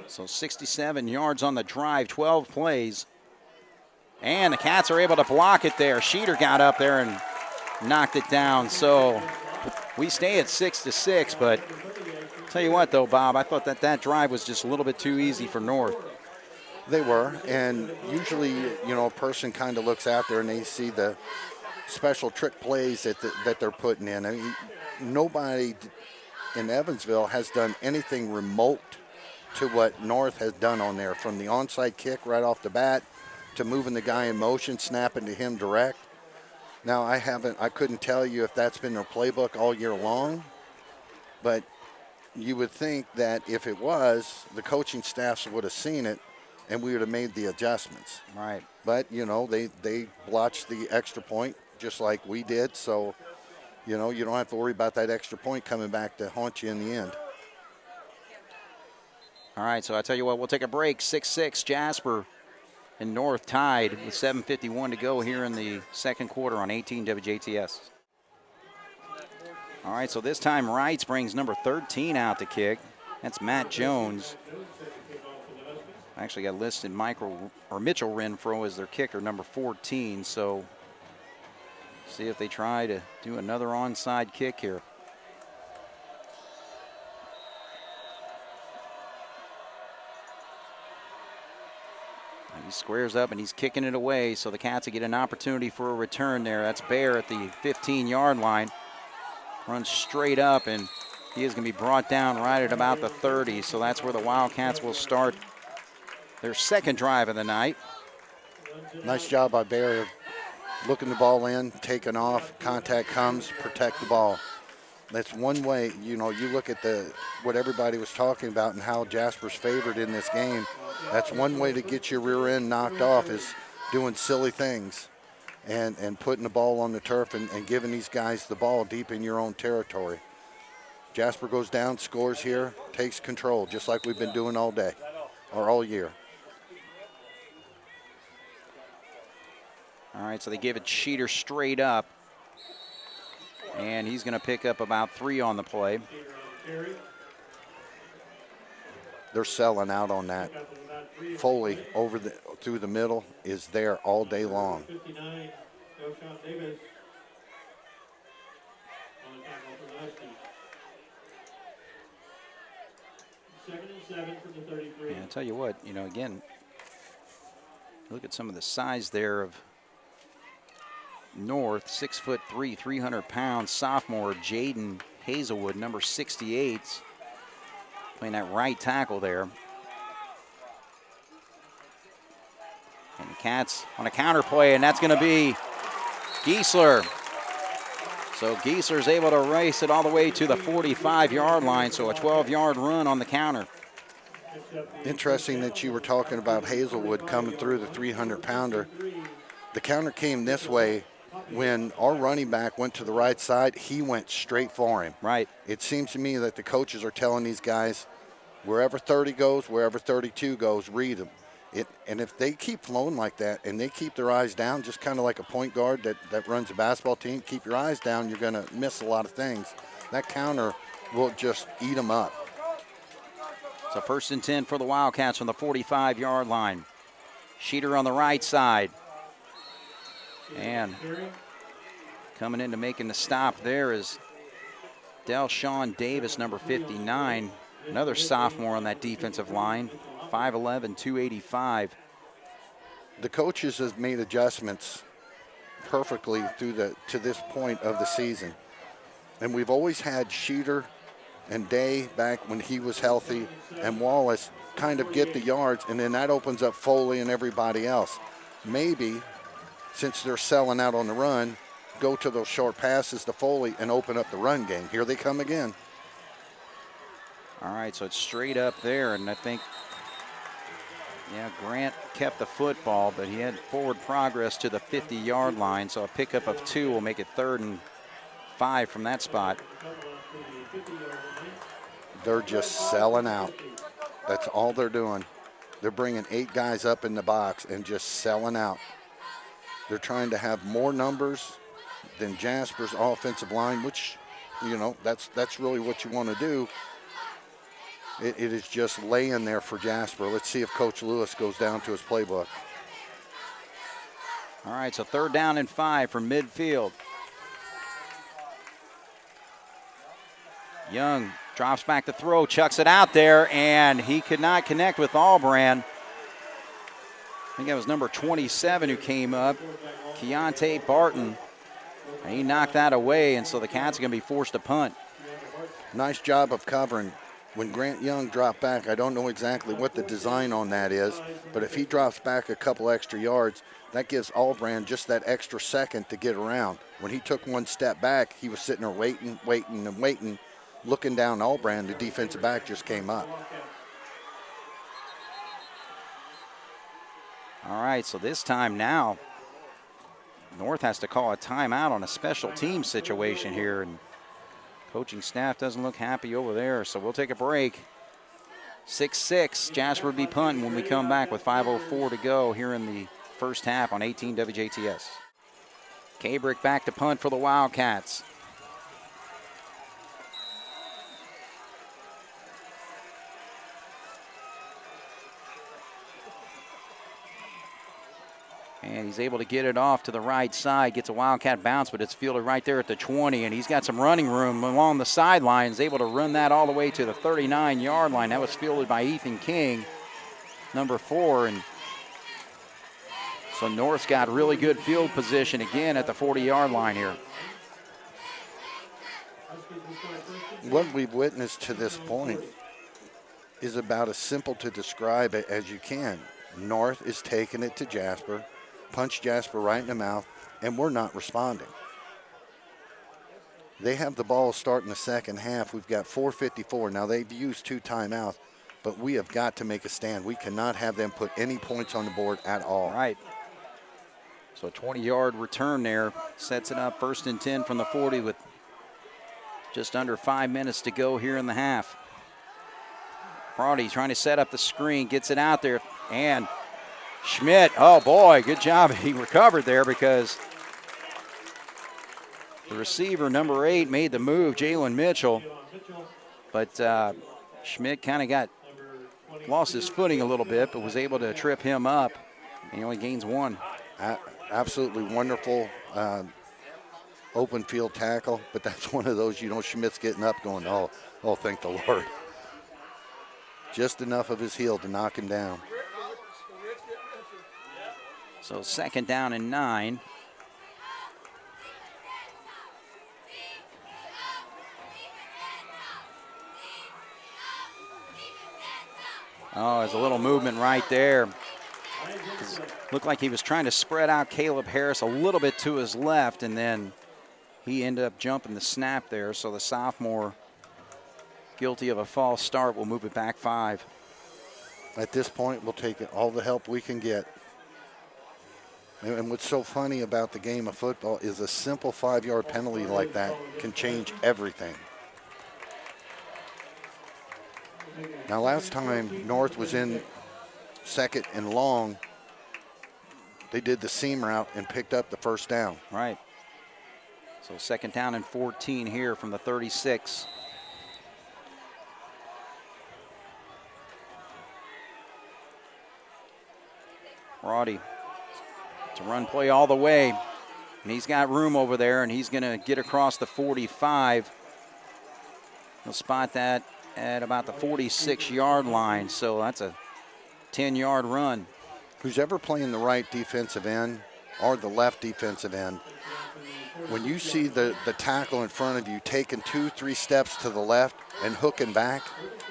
So 67 yards on the drive, 12 plays. And the Cats are able to block it there. Schneider got up there and knocked it down. So we stay at 6-6, but tell you what though, Bob, I thought that drive was just a little bit too easy for North. They were, and usually, you know, a person kind of looks out there and they see the special trick plays that they're putting in. I mean, nobody in Evansville has done anything remote to what North has done on there, from the onside kick right off the bat to moving the guy in motion, snapping to him direct. Now, I couldn't tell you if that's been their playbook all year long, but you would think that if it was, the coaching staffs would have seen it and we would have made the adjustments. Right. But, you know, they blotched the extra point just like we did. So, you know, you don't have to worry about that extra point coming back to haunt you in the end. All right, so I tell you what, we'll take a break. 6-6, Jasper and North tied with 7:51 to go here in the second quarter on 18 WJTS. All right, so this time Wrights brings number 13 out to kick. That's Matt Jones. Actually got listed Mitchell Renfro as their kicker, number 14. So see if they try to do another onside kick here. He squares up and he's kicking it away, so the Cats will get an opportunity for a return there. That's Bear at the 15-yard line. Runs straight up, and he is going to be brought down right at about the 30, so that's where the Wildcats will start their second drive of the night. Nice job by Bear, looking the ball in, taking off, contact comes, protect the ball. That's one way, you look at what everybody was talking about and how Jasper's favored in this game. That's one way to get your rear end knocked off, is doing silly things and putting the ball on the turf and giving these guys the ball deep in your own territory. Jasper goes down, scores here, takes control, just like we've been doing all day or all year. All right, so they give it Schneider straight up, and he's going to pick up about 3 on the play. They're selling out on that. Foley through the middle is there all day long. Yeah, I'll tell you what, again, look at some of the size there of North, 6'3", 300 pounds, sophomore Jaden Hazelwood, number 68, playing that right tackle there. And the Cats on a counter play, and that's going to be Giesler. So Giesler's able to race it all the way to the 45-yard line, so a 12-yard run on the counter. Interesting that you were talking about Hazelwood coming through the 300-pounder. The counter came this way. When our running back went to the right side, he went straight for him. Right. It seems to me that the coaches are telling these guys, wherever 30 goes, wherever 32 goes, read them. And if they keep flowing like that and they keep their eyes down, just kind of like a point guard that runs a basketball team, keep your eyes down, you're going to miss a lot of things. That counter will just eat them up. So 1st and 10 for the Wildcats on the 45-yard line. Schneider on the right side. And coming in to making the stop there is Delshawn Davis, number 59, another sophomore on that defensive line, 5'11", 285. The coaches have made adjustments perfectly to this point of the season. And we've always had Schneider and Day back when he was healthy and Wallace kind of get the yards, and then that opens up Foley and everybody else. Maybe, since they're selling out on the run, go to those short passes to Foley and open up the run game. Here they come again. All right, so it's straight up there, and I think, Grant kept the football, but he had forward progress to the 50-yard line, so a pickup of 2 will make it 3rd and 5 from that spot. They're just selling out. That's all they're doing. They're bringing 8 guys up in the box and just selling out. They're trying to have more numbers than Jasper's offensive line, which, that's really what you want to do. It is just laying there for Jasper. Let's see if Coach Lewis goes down to his playbook. All right, so 3rd down and 5 from midfield. Young drops back to throw, chucks it out there, and he could not connect with Albrand. I think that was number 27 who came up, Keontae Barton. And he knocked that away, and so the Cats are going to be forced to punt. Nice job of covering. When Grant Young dropped back, I don't know exactly what the design on that is, but if he drops back a couple extra yards, that gives Albrand just that extra second to get around. When he took one step back, he was sitting there waiting, looking down Albrand. The defensive back just came up. All right, so this time now, North has to call a timeout on a special team situation here, and coaching staff doesn't look happy over there, so we'll take a break. 6-6, Jasper will be punting when we come back with 5:04 to go here in the first half on 18 WJTS. Kabrick back to punt for the Wildcats. And he's able to get it off to the right side, gets a Wildcat bounce, but it's fielded right there at the 20, and he's got some running room along the sidelines, able to run that all the way to the 39-yard line. That was fielded by Ethan King, number 4, and so North's got really good field position again at the 40-yard line here. What we've witnessed to this point is about as simple to describe it as you can. North is taking it to Jasper, punch Jasper right in the mouth, and we're not responding. They have the ball starting the second half. We've got 4:54. Now, they've used 2 timeouts, but we have got to make a stand. We cannot have them put any points on the board at all. Right. So a 20-yard return there sets it up 1st and 10 from the 40 with just under 5 minutes to go here in the half. Brody trying to set up the screen, gets it out there, and Schmidt, oh boy, good job. He recovered there because the receiver, number 8, made the move, Jalen Mitchell. But Schmidt kind of lost his footing a little bit, but was able to trip him up. And he only gains 1. Absolutely wonderful open field tackle, but that's one of those, Schmidt's getting up going, oh, thank the Lord. Just enough of his heel to knock him down. So 2nd down and 9. Oh, there's a little movement right there. Looked like he was trying to spread out Caleb Harris a little bit to his left, and then he ended up jumping the snap there. So the sophomore, guilty of a false start, will move it back 5. At this point, we'll take all the help we can get. And what's so funny about the game of football is a simple 5-yard penalty like that can change everything. Now, last time North was in 2nd and long, they did the seam route and picked up the 1st down. Right. So 2nd down and 14 here from the 36. Roddy to run play all the way. And he's got room over there, and he's going to get across the 45. He'll spot that at about the 46-yard line. So that's a 10-yard run. Who's ever playing the right defensive end or the left defensive end, when you see the tackle in front of you taking 2-3 steps to the left and hooking back,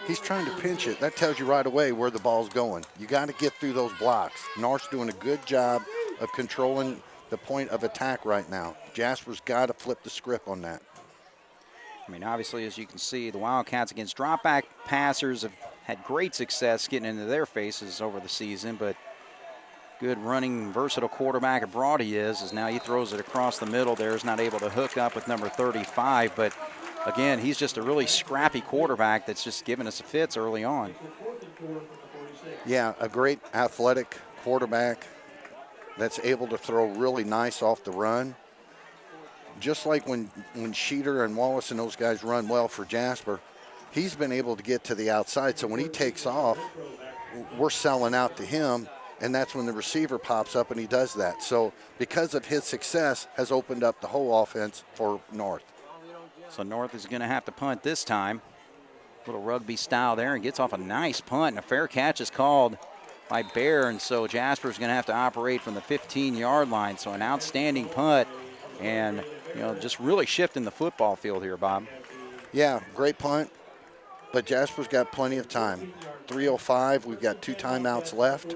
he's trying to pinch it. That tells you right away where the ball's going. You got to get through those blocks. North's doing a good job of controlling the point of attack right now. Jasper's got to flip the script on that. I mean, obviously, as you can see, the Wildcats against drop-back passers have had great success getting into their faces over the season, but good running, versatile quarterback abroad he is now he throws it across the middle there. Is not able to hook up with number 35, but again, he's just a really scrappy quarterback that's just giving us fits early on. Yeah, a great athletic quarterback that's able to throw really nice off the run. Just like when Schneider and Wallace and those guys run well for Jasper, he's been able to get to the outside. So when he takes off, we're selling out to him, and that's when the receiver pops up and he does that. So because of his success, has opened up the whole offense for North. So North is going to have to punt this time. Little rugby style there, and gets off a nice punt, and a fair catch is called by Bear, and so Jasper's going to have to operate from the 15-yard line. So an outstanding punt, and just really shifting the football field here, Bob. Yeah, great punt, but Jasper's got plenty of time. 3:05, we've got 2 timeouts left.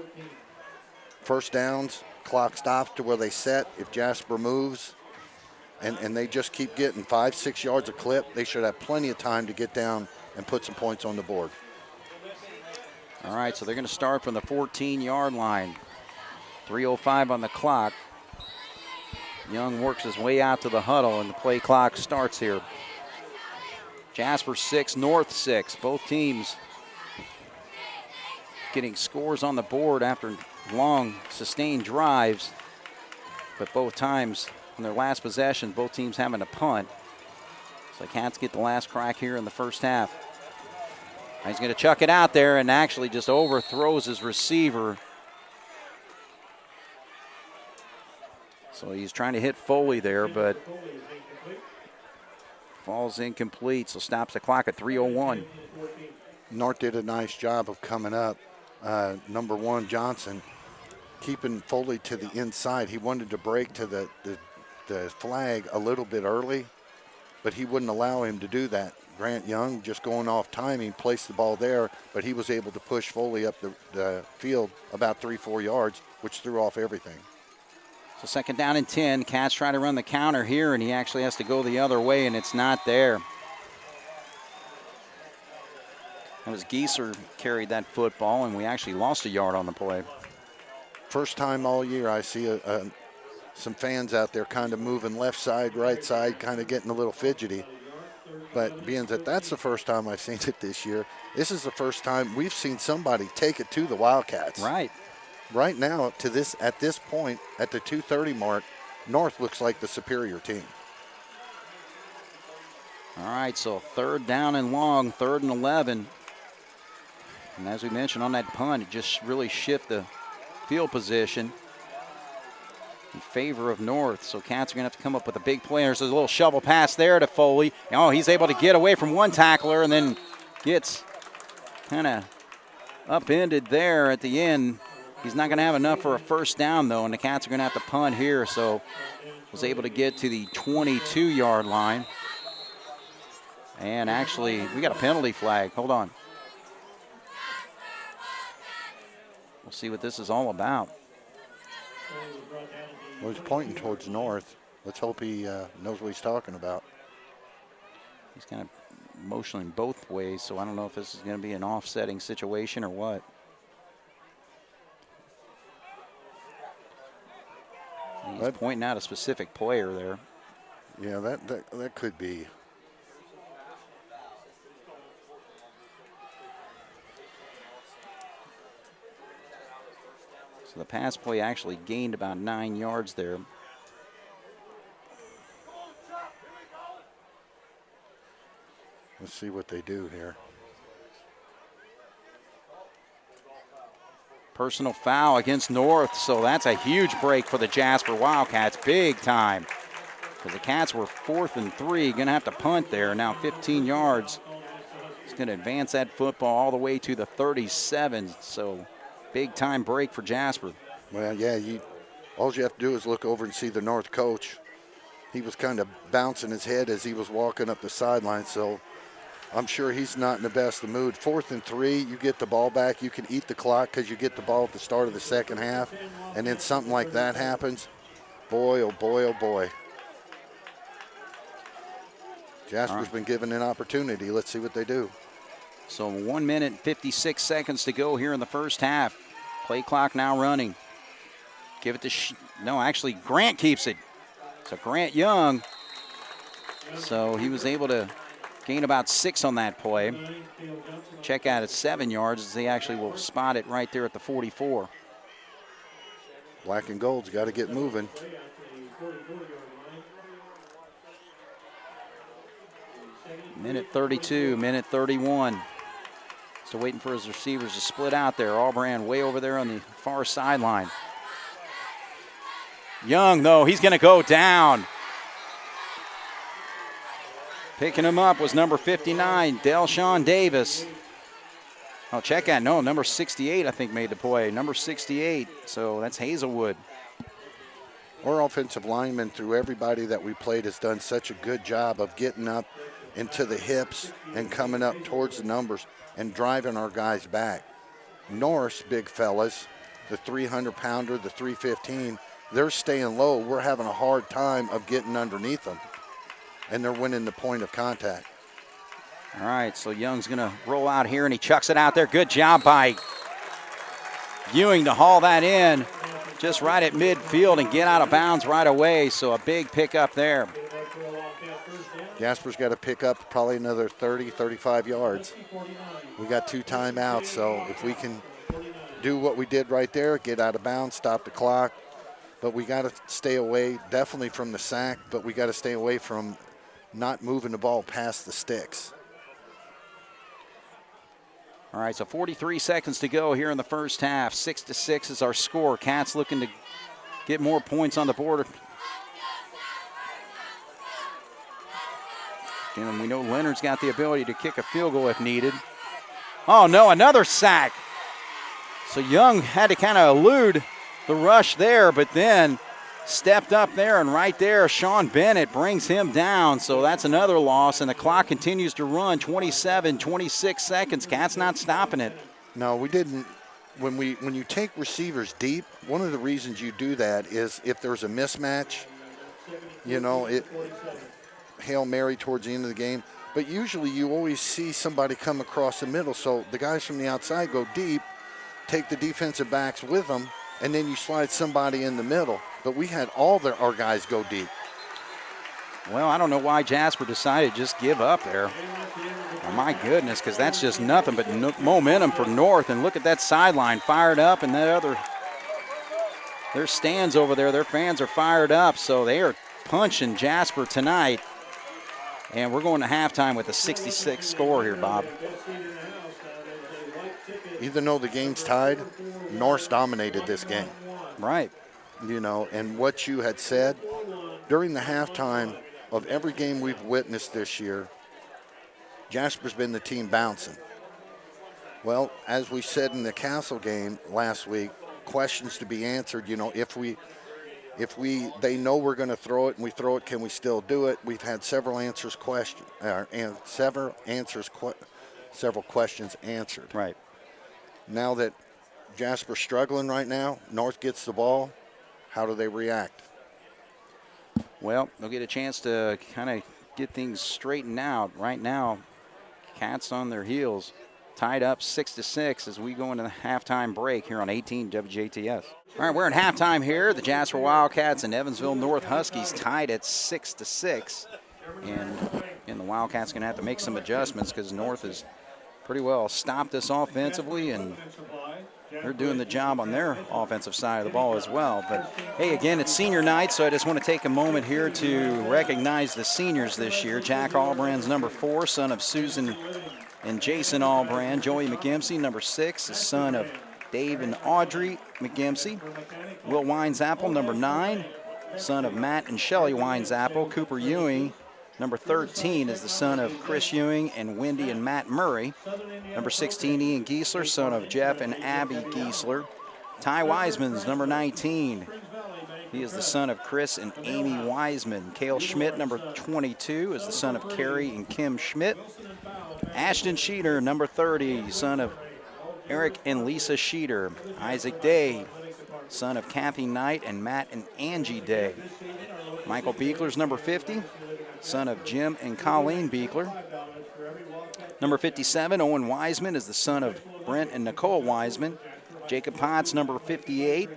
1st downs, clock stops to where they set. If Jasper moves and they just keep getting 5-6 yards a clip, they should have plenty of time to get down and put some points on the board. All right, so they're going to start from the 14-yard line. 3:05 on the clock. Young works his way out to the huddle, and the play clock starts here. Jasper 6, North 6. Both teams getting scores on the board after long, sustained drives. But both times, on their last possession, both teams having a punt. So the Cats get the last crack here in the first half. He's going to chuck it out there and actually just overthrows his receiver. So he's trying to hit Foley there, but falls incomplete, so stops the clock at 3:01. North did a nice job of coming up. Number 1, Johnson, keeping Foley to the inside. He wanted to break to the flag a little bit early, but he wouldn't allow him to do that. Grant Young, just going off timing, placed the ball there, but he was able to push Foley up the field about 3-4 yards, which threw off everything. So second down and 10. Cats try to run the counter here, and he actually has to go the other way, and it's not there. That was Gieser carried that football, and we actually lost a yard on the play. First time all year I see some fans out there kind of moving left side, right side, kind of getting a little fidgety. But being that that's the first time I've seen it this year, this is the first time we've seen somebody take it to the Wildcats. Right. Right now, at this point, at the 2:30 mark, North looks like the superior team. All right, so third down and long, 3rd and 11. And as we mentioned on that punt, it just really shift the field position in favor of North. So Cats are going to have to come up with a big play. There's a little shovel pass there to Foley. Oh, he's able to get away from one tackler and then gets kind of upended there at the end. He's not going to have enough for a first down, though, and the Cats are going to have to punt here. So was able to get to the 22-yard line. And actually, we got a penalty flag. Hold on. We'll see what this is all about. Well, he's pointing towards North. Let's hope he knows what he's talking about. He's kind of motioning both ways, so I don't know if this is going to be an offsetting situation or what. He's pointing out a specific player there. Yeah, that could be. So the pass play actually gained about 9 yards there. Let's see what they do here. Personal foul against North, so that's a huge break for the Jasper Wildcats, big time. Because the Cats were 4th and 3, going to have to punt there. Now 15 yards. He's going to advance that football all the way to the 37, so big time break for Jasper. Well, yeah, all you have to do is look over and see the North coach. He was kind of bouncing his head as he was walking up the sideline, so I'm sure he's not in the best of mood. 4th and 3, you get the ball back. You can eat the clock because you get the ball at the start of the second half, and then something like that happens. Boy, oh boy, oh boy. Jasper's been given an opportunity. Let's see what they do. So 1 minute, 56 seconds to go here in the first half. Play clock now running. Give it to no, actually Grant keeps it. So Grant Young. So he was able to gain about 6 on that play. Check out at 7 yards as they actually will spot it right there at the 44. Black and gold's got to get moving. Minute 32, minute 31. Still waiting for his receivers to split out there. Allbrand way over there on the far sideline. Young, though, he's going to go down. Picking him up was number 59, Delshawn Davis. Oh, check that. No, number 68, I think, made the play. Number 68, so that's Hazelwood. Our offensive lineman, through everybody that we played, has done such a good job of getting up into the hips and coming up towards the numbers and driving our guys back. North's big fellas, the 300-pounder, the 315, they're staying low. We're having a hard time of getting underneath them, and they're winning the point of contact. All right, so Young's going to roll out here, and he chucks it out there. Good job by Ewing to haul that in just right at midfield and get out of bounds right away, so a big pickup there. Jasper's got to pick up probably another 30, 35 yards. We got 2 timeouts, so if we can do what we did right there, get out of bounds, stop the clock, but we got to stay away definitely from the sack, but we got to stay away from not moving the ball past the sticks. All right, so 43 seconds to go here in the first half. 6-6 is our score. Cats looking to get more points on the board And we know Leonard's got the ability to kick a field goal if needed. Oh, no, another sack. So Young had to kind of elude the rush there, but then stepped up there, and right there, Sean Bennett brings him down. So that's another loss, and the clock continues to run, 26 seconds. Cats not stopping it. No, we didn't. When you take receivers deep, one of the reasons you do that is if there's a mismatch, Hail Mary towards the end of the game. But usually you always see somebody come across the middle. So the guys from the outside go deep, take the defensive backs with them, and then you slide somebody in the middle. But we had all our guys go deep. Well, I don't know why Jasper decided to just give up there. Oh, my goodness, because that's just nothing but momentum for North. And look at that sideline fired up, and their stands over there, their fans are fired up. So they are punching Jasper tonight. And we're going to halftime with a 66 score here, Bob. Even though the game's tied, North's dominated this game. Right. And what you had said, during the halftime of every game we've witnessed this year, Jasper's been the team bouncing. Well, as we said in the Castle game last week, questions to be answered, if they know we're going to throw it and we throw it, can we still do it? We've had several questions answered. Right. Now that Jasper's struggling right now, North gets the ball, how do they react? Well, they'll get a chance to kind of get things straightened out. Right now, Cats on their heels, tied up 6-6 as we go into the halftime break here on 18 WJTS. All right, we're in halftime here. The Jasper Wildcats and Evansville North Huskies tied at 6-6. And the Wildcats going to have to make some adjustments because North has pretty well stopped us offensively, and they're doing the job on their offensive side of the ball as well. But, hey, again, it's senior night, so I just want to take a moment here to recognize the seniors this year. Jack Albrand's number 4, son of Susan and Jason Albrand. Joey McGimsey, number 6, the son of Dave and Audrey McGimsey. Will Winesapple, number 9, son of Matt and Shelley Winesapple. Cooper Ewing, number 13, is the son of Chris Ewing and Wendy and Matt Murray. Number 16, Ian Giesler, son of Jeff and Abby Giesler. Ty Wiseman's number 19. He is the son of Chris and Amy Wiseman. Cale Schmidt, number 22, is the son of Carrie and Kim Schmidt. Ashton Sheeter, number 30, son of Eric and Lisa Sheeter. Isaac Day, son of Kathy Knight and Matt and Angie Day. Michael Beekler's number 50, son of Jim and Colleen Beekler. Number 57, Owen Wiseman, is the son of Brent and Nicole Wiseman. Jacob Potts, number 58,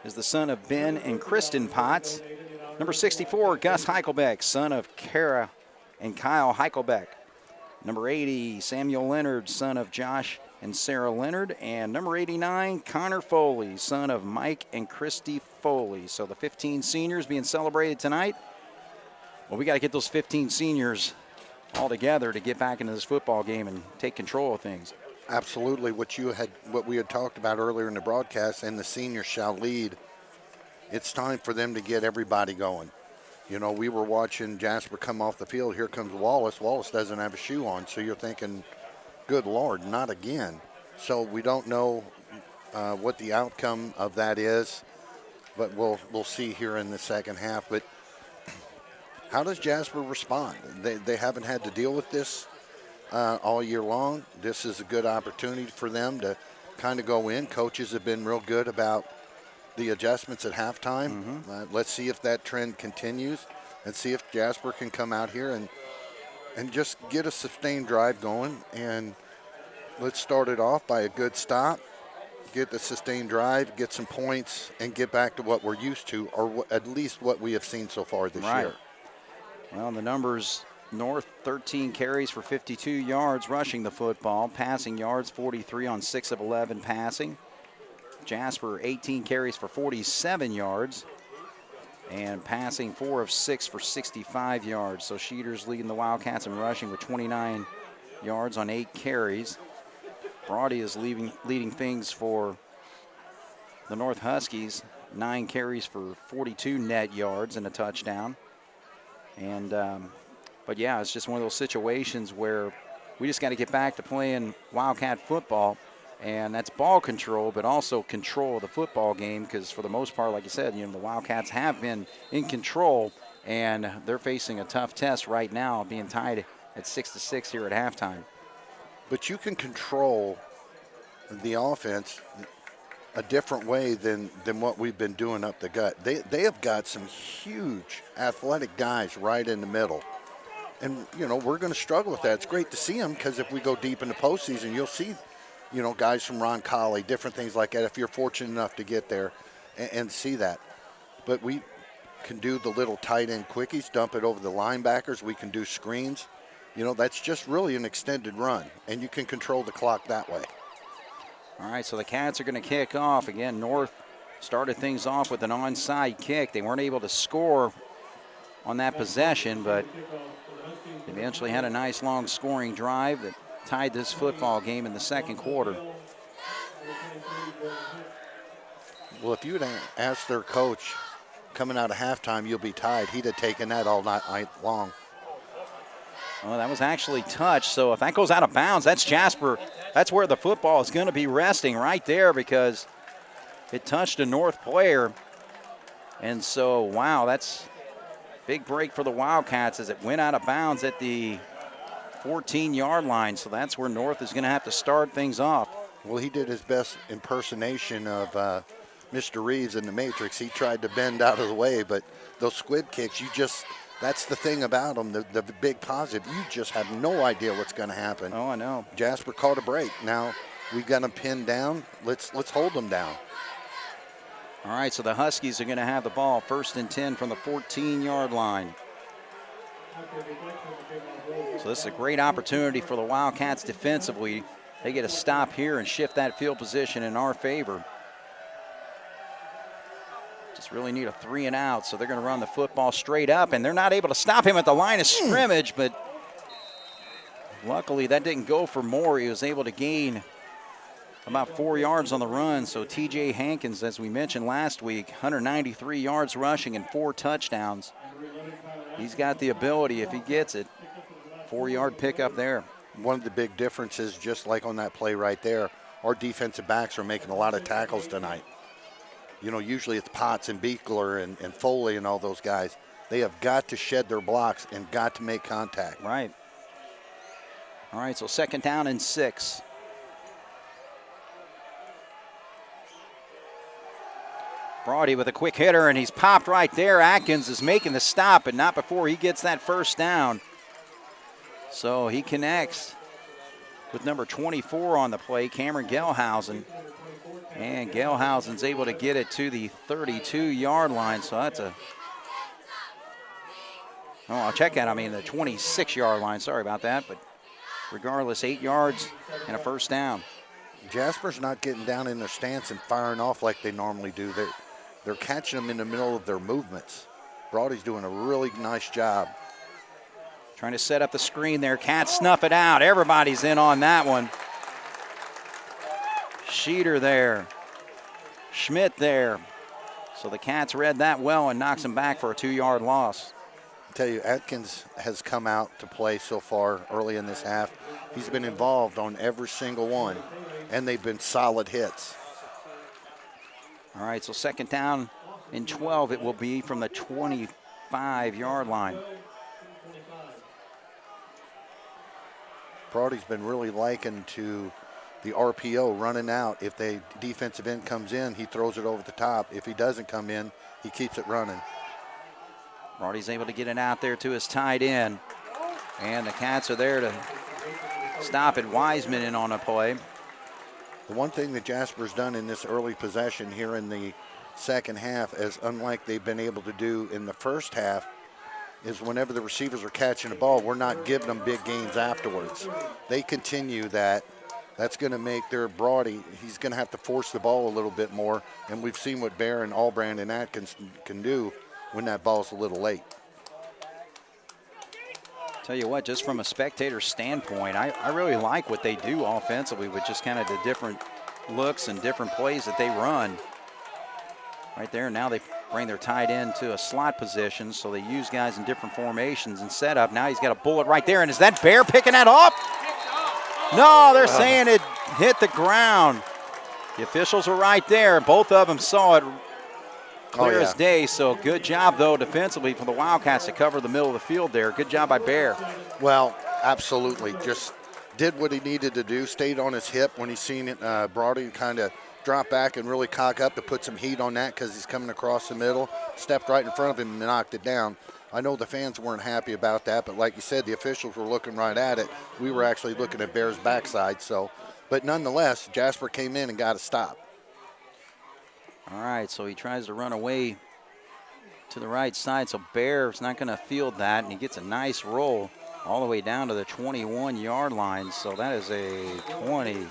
is the son of Ben and Kristen Potts. Number 64, Gus Heichelbeck, son of Kara and Kyle Heichelbeck. Number 80, Samuel Leonard, son of Josh and Sarah Leonard. And number 89, Connor Foley, son of Mike and Christy Foley. So the 15 seniors being celebrated tonight. Well, we got to get those 15 seniors all together to get back into this football game and take control of things. Absolutely. What we had talked about earlier in the broadcast, and the seniors shall lead. It's time for them to get everybody going. We were watching Jasper come off the field. Here comes Wallace. Wallace doesn't have a shoe on, so you're thinking, good Lord, not again. So we don't know what the outcome of that is, but we'll see here in the second half. But how does Jasper respond? They haven't had to deal with this all year long. This is a good opportunity for them to kind of go in. Coaches have been real good about the adjustments at halftime. Mm-hmm. Let's see if that trend continues and see if Jasper can come out here and just get a sustained drive going. And let's start it off by a good stop, get the sustained drive, get some points, and get back to what we're used to, or at least what we have seen so far this year. Well, the numbers, North 13 carries for 52 yards rushing the football. Passing yards 43 on 6 of 11 passing. Jasper 18 carries for 47 yards. And passing 4 of 6 for 65 yards. So Sheeter's leading the Wildcats in rushing with 29 yards on 8 carries. Brody is leading things for the North Huskies. 9 carries for 42 net yards and a touchdown. And But yeah, it's just one of those situations where we just got to get back to playing Wildcat football, and that's ball control, but also control of the football game, because for the most part, like you said, the Wildcats have been in control, and they're facing a tough test right now, being tied at 6-6 here at halftime. But you can control the offense a different way than what we've been doing up the gut. They have got some huge athletic guys right in the middle. And, we're going to struggle with that. It's great to see them, because if we go deep in the postseason, you'll see, guys from Ron Colley, different things like that, if you're fortunate enough to get there and see that. But we can do the little tight end quickies, dump it over the linebackers. We can do screens. That's just really an extended run, and you can control the clock that way. All right, so the Cats are going to kick off. Again, North started things off with an onside kick. They weren't able to score on that possession, but eventually had a nice long scoring drive that tied this football game in the second quarter. Well, if you had asked their coach coming out of halftime, you'll be tied, he'd have taken that all night long. Well, that was actually touched, so if that goes out of bounds, that's Jasper. That's where the football is going to be resting, right there, because it touched a North player. And so, wow, that's big break for the Wildcats as it went out of bounds at the 14-yard line. So that's where North is going to have to start things off. Well, he did his best impersonation of Mr. Reeves in The Matrix. He tried to bend out of the way, but those squib kicks, that's the thing about them, the big positive. You just have no idea what's going to happen. Oh, I know. Jasper caught a break. Now we've got them pinned down. Let's hold them down. All right, so the Huskies are going to have the ball 1st and 10 from the 14-yard line. So this is a great opportunity for the Wildcats defensively. They get a stop here and shift that field position in our favor. Just really need a 3 and out, so they're going to run the football straight up, and they're not able to stop him at the line of scrimmage, but luckily that didn't go for more. He was able to gain about 4 yards on the run. So TJ Hankins, as we mentioned last week, 193 yards rushing and 4 touchdowns. He's got the ability, if he gets it, 4-yard pickup there. One of the big differences, just like on that play right there, our defensive backs are making a lot of tackles tonight. Usually it's Potts and Beekler and Foley and all those guys. They have got to shed their blocks and got to make contact. Right. All right, so 2nd down and 6. Brody with a quick hitter, and he's popped right there. Atkins is making the stop, but not before he gets that 1st down. So he connects with number 24 on the play, Cameron Gelhausen. And Gelhausen's able to get it to the 32-yard line. So that's I'll check that. The 26-yard line. Sorry about that. But regardless, 8 yards and a 1st down. Jasper's not getting down in their stance and firing off like they normally do. They're catching them in the middle of their movements. Brody's doing a really nice job. Trying to set up the screen there. Cats snuff it out. Everybody's in on that one. Sheeter there. Schmidt there. So the Cats read that well and knocks him back for a 2-yard loss. I tell you, Atkins has come out to play so far early in this half. He's been involved on every single one, and they've been solid hits. All right, so 2nd down and 12 it will be from the 25-yard line. Brody's been really likened to the RPO running out. If the defensive end comes in, he throws it over the top. If he doesn't come in, he keeps it running. Brody's able to get it out there to his tight end. And the Cats are there to stop it. Wiseman in on a play. The one thing that Jasper's done in this early possession here in the second half, as unlike they've been able to do in the first half, is whenever the receivers are catching the ball, we're not giving them big gains afterwards. They continue that. That's going to make their Brody, he's going to have to force the ball a little bit more, and we've seen what Barron, Albrand, and Atkins can do when that ball's a little late. Tell you what, just from a spectator standpoint, I really like what they do offensively with just kind of the different looks and different plays that they run. Right there, now they bring their tight end to a slot position, so they use guys in different formations and setup. Now he's got a bullet right there, and is that Bear picking that off? No, they're saying it hit the ground. The officials were right there. Both of them saw it clear as day, so good job, though, defensively for the Wildcats to cover the middle of the field there. Good job by Bear. Well, absolutely. Just did what he needed to do, stayed on his hip when he seen it. Brody kind of drop back and really cock up to put some heat on that because he's coming across the middle. Stepped right in front of him and knocked it down. I know the fans weren't happy about that, but like you said, the officials were looking right at it. We were actually looking at Bear's backside. But nonetheless, Jasper came in and got a stop. All right, so he tries to run away to the right side, so Bear's not going to field that, and he gets a nice roll all the way down to the 21-yard line. So that is a 20,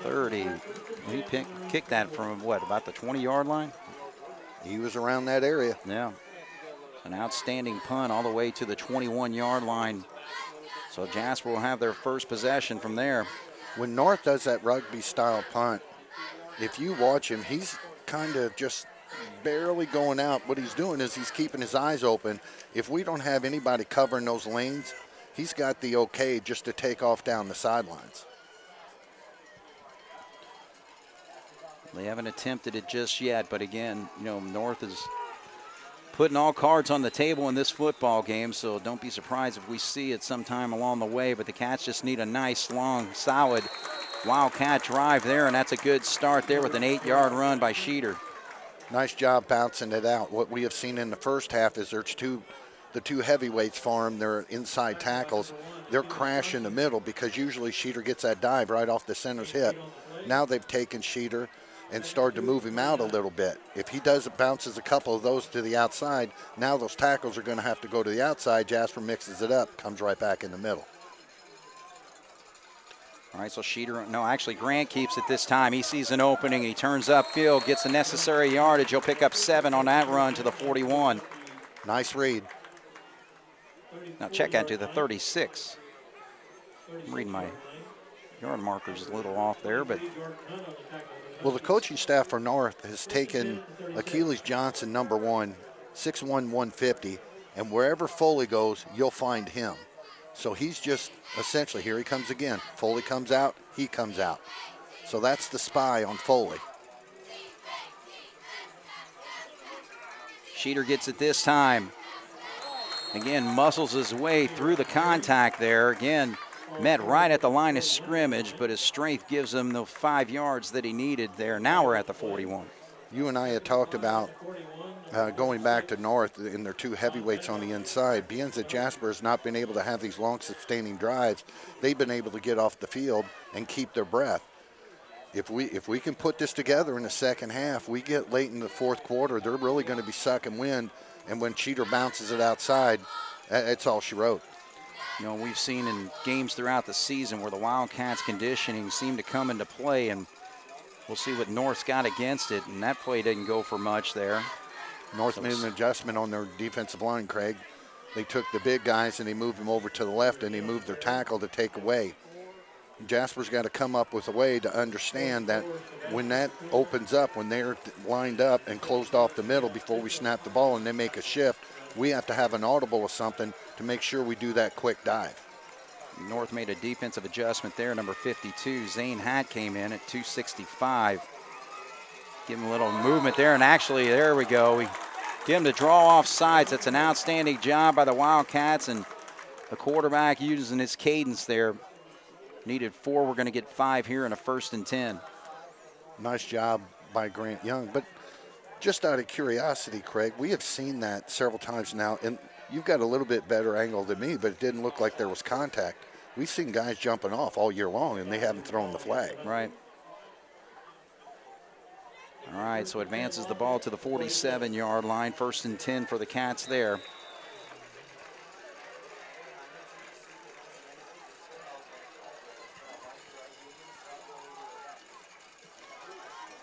30. He kicked that from, what, about the 20-yard line? He was around that area. Yeah. An outstanding punt all the way to the 21-yard line. So Jasper will have their first possession from there. When North does that rugby-style punt, if you watch him, he's kind of just barely going out. What he's doing is he's keeping his eyes open. If we don't have anybody covering those lanes, he's got the okay just to take off down the sidelines. They haven't attempted it just yet, but again, North is putting all cards on the table in this football game, so don't be surprised if we see it sometime along the way, but the Cats just need a nice, long, solid Wildcat drive there, and that's a good start there with an 8-yard run by Schneider. Nice job bouncing it out. What we have seen in the first half is the two heavyweights for him, they're inside tackles. They're crash in the middle because usually Schneider gets that dive right off the center's hip. Now they've taken Schneider and started to move him out a little bit. If he bounces a couple of those to the outside, now those tackles are going to have to go to the outside. Jasper mixes it up, comes right back in the middle. All right, so Grant keeps it this time. He sees an opening, he turns upfield, gets the necessary yardage. He'll pick up 7 on that run to the 41. Nice read. Now check out to the 36. I'm reading my yard markers a little off there, but. Well, the coaching staff for North has taken Achilles Johnson, number 1, 6'1", 150, and wherever Foley goes, you'll find him. So he's just essentially, here he comes again. Foley comes out, he comes out. So that's the spy on Foley. Schneider gets it this time. Again, muscles his way through the contact there. Again, met right at the line of scrimmage, but his strength gives him the 5 yards that he needed there. Now we're at the 41. You and I had talked about going back to North in their 2 heavyweights on the inside. Being that Jasper has not been able to have these long sustaining drives, they've been able to get off the field and keep their breath. If we can put this together in the second half, we get late in the fourth quarter, they're really going to be sucking wind. And when Cheater bounces it outside, it's all she wrote. We've seen in games throughout the season where the Wildcats' conditioning seemed to come into play, and we'll see what North's got against it, and that play didn't go for much there. North made an adjustment on their defensive line, Craig. They took the big guys and they moved them over to the left, and they moved their tackle to take away. Jasper's got to come up with a way to understand that when that opens up, when they're lined up and closed off the middle before we snap the ball and they make a shift, we have to have an audible or something to make sure we do that quick dive. North made a defensive adjustment there. Number 52, Zane Hatt, came in at 265. Give him a little movement there, and actually, there we go. We get him to draw off sides. That's an outstanding job by the Wildcats, and the quarterback using his cadence there. Needed 4. We're going to get 5 here in a 1st and 10. Nice job by Grant Young. But just out of curiosity, Craig, we have seen that several times now, and you've got a little bit better angle than me, but it didn't look like there was contact. We've seen guys jumping off all year long, and they haven't thrown the flag. Right. All right, so advances the ball to the 47-yard line. 1st and 10 for the Cats there.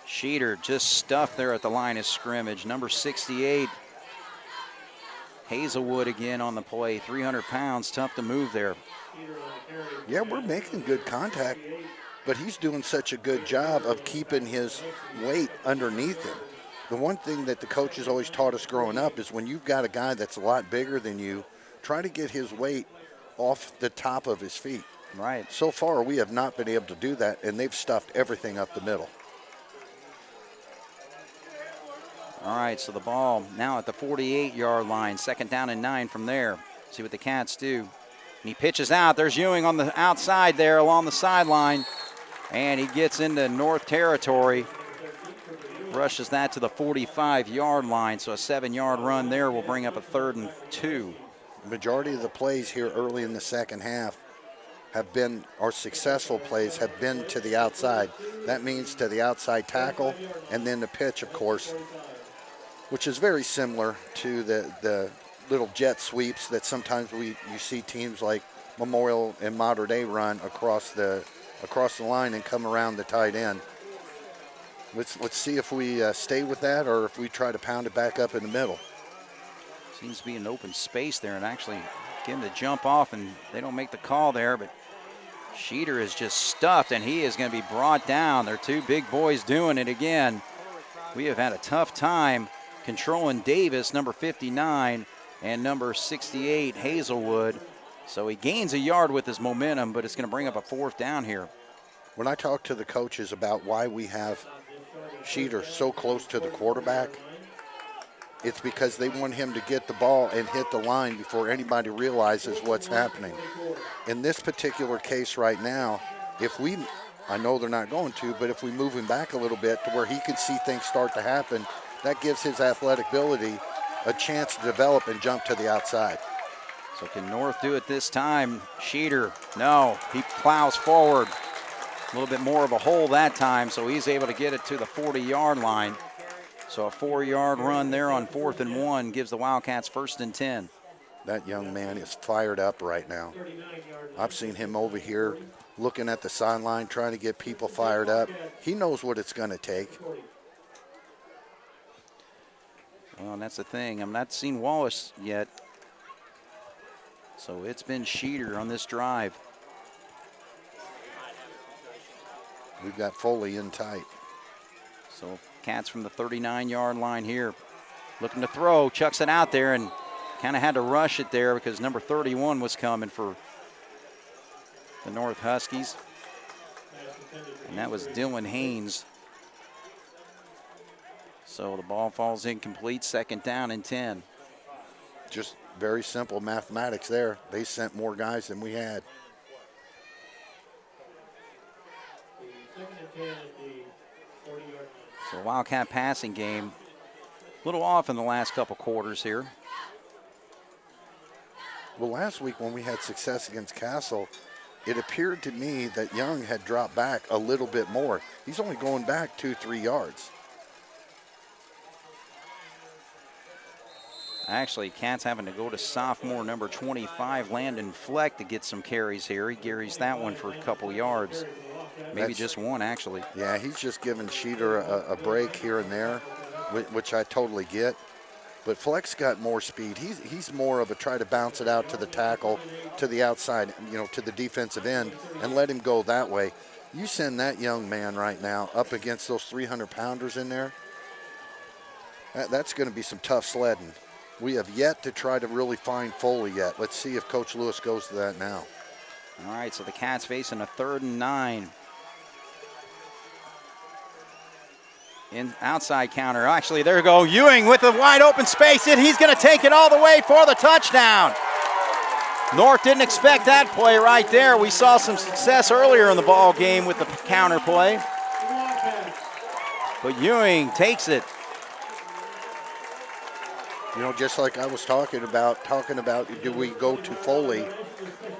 Schneider just stuffed there at the line of scrimmage. Number 68, Hazelwood again on the play. 300 pounds, tough to move there. Yeah, we're making good contact, but he's doing such a good job of keeping his weight underneath him. The one thing that the coaches always taught us growing up is when you've got a guy that's a lot bigger than you, try to get his weight off the top of his feet. Right. So far, we have not been able to do that, and they've stuffed everything up the middle. All right, so the ball now at the 48-yard line. 2nd down and 9 from there. See what the Cats do. And he pitches out. There's Ewing on the outside there along the sideline. And he gets into North territory. Rushes that to the 45-yard line. So a 7-yard run there will bring up a 3rd and 2. The majority of the plays here early in the second half have been, or successful plays, have been to the outside. That means to the outside tackle, and then the pitch, of course, which is very similar to the little jet sweeps that sometimes you see teams like Memorial and Mater Dei run across the line and come around the tight end. Let's see if we stay with that or if we try to pound it back up in the middle. Seems to be an open space there, and actually get him to jump off, and they don't make the call there, but Schneider is just stuffed, and he is going to be brought down. They're two big boys doing it again. We have had a tough time controlling Davis, number 59, and number 68, Hazelwood. So he gains a yard with his momentum, but it's going to bring up a 4th down here. When I talk to the coaches about why we have Schneider so close to the quarterback, it's because they want him to get the ball and hit the line before anybody realizes what's happening. In this particular case right now, I know they're not going to, but if we move him back a little bit to where he can see things start to happen, that gives his athletic ability a chance to develop and jump to the outside. So can North do it this time? Schneider, no, he plows forward. A little bit more of a hole that time, so he's able to get it to the 40-yard line. So a 4-yard run there on 4th and 1 gives the Wildcats 1st and 10. That young man is fired up right now. I've seen him over here looking at the sideline, trying to get people fired up. He knows what it's going to take. Well, and that's the thing. I'm not seeing Wallace yet. So it's been Schneider on this drive. We've got Foley in tight. So Cats from the 39-yard line here. Looking to throw, chucks it out there and kind of had to rush it there because number 31 was coming for the North Huskies. And that was Dylan Haynes. So the ball falls incomplete, 2nd down and 10. Just very simple mathematics there. They sent more guys than we had. So Wildcat passing game, a little off in the last couple quarters here. Well, last week when we had success against Castle, it appeared to me that Young had dropped back a little bit more. He's only going back 2-3 yards. Actually, Cats having to go to sophomore number 25, Landon Fleck, to get some carries here. He carries that one for a couple yards. Maybe just one, actually. Yeah, he's just giving Schneider a break here and there, which I totally get. But Fleck's got more speed. He's more of a try to bounce it out to the tackle, to the outside, to the defensive end, and let him go that way. You send that young man right now up against those 300-pounders in there, that's going to be some tough sledding. We have yet to try to really find Foley yet. Let's see if Coach Lewis goes to that now. All right, so the Cats facing a 3rd and 9. In outside counter. Actually, there we go. Ewing with a wide open space, and he's going to take it all the way for the touchdown. North didn't expect that play right there. We saw some success earlier in the ball game with the counter play. But Ewing takes it. Just like I was talking about, do we go to Foley?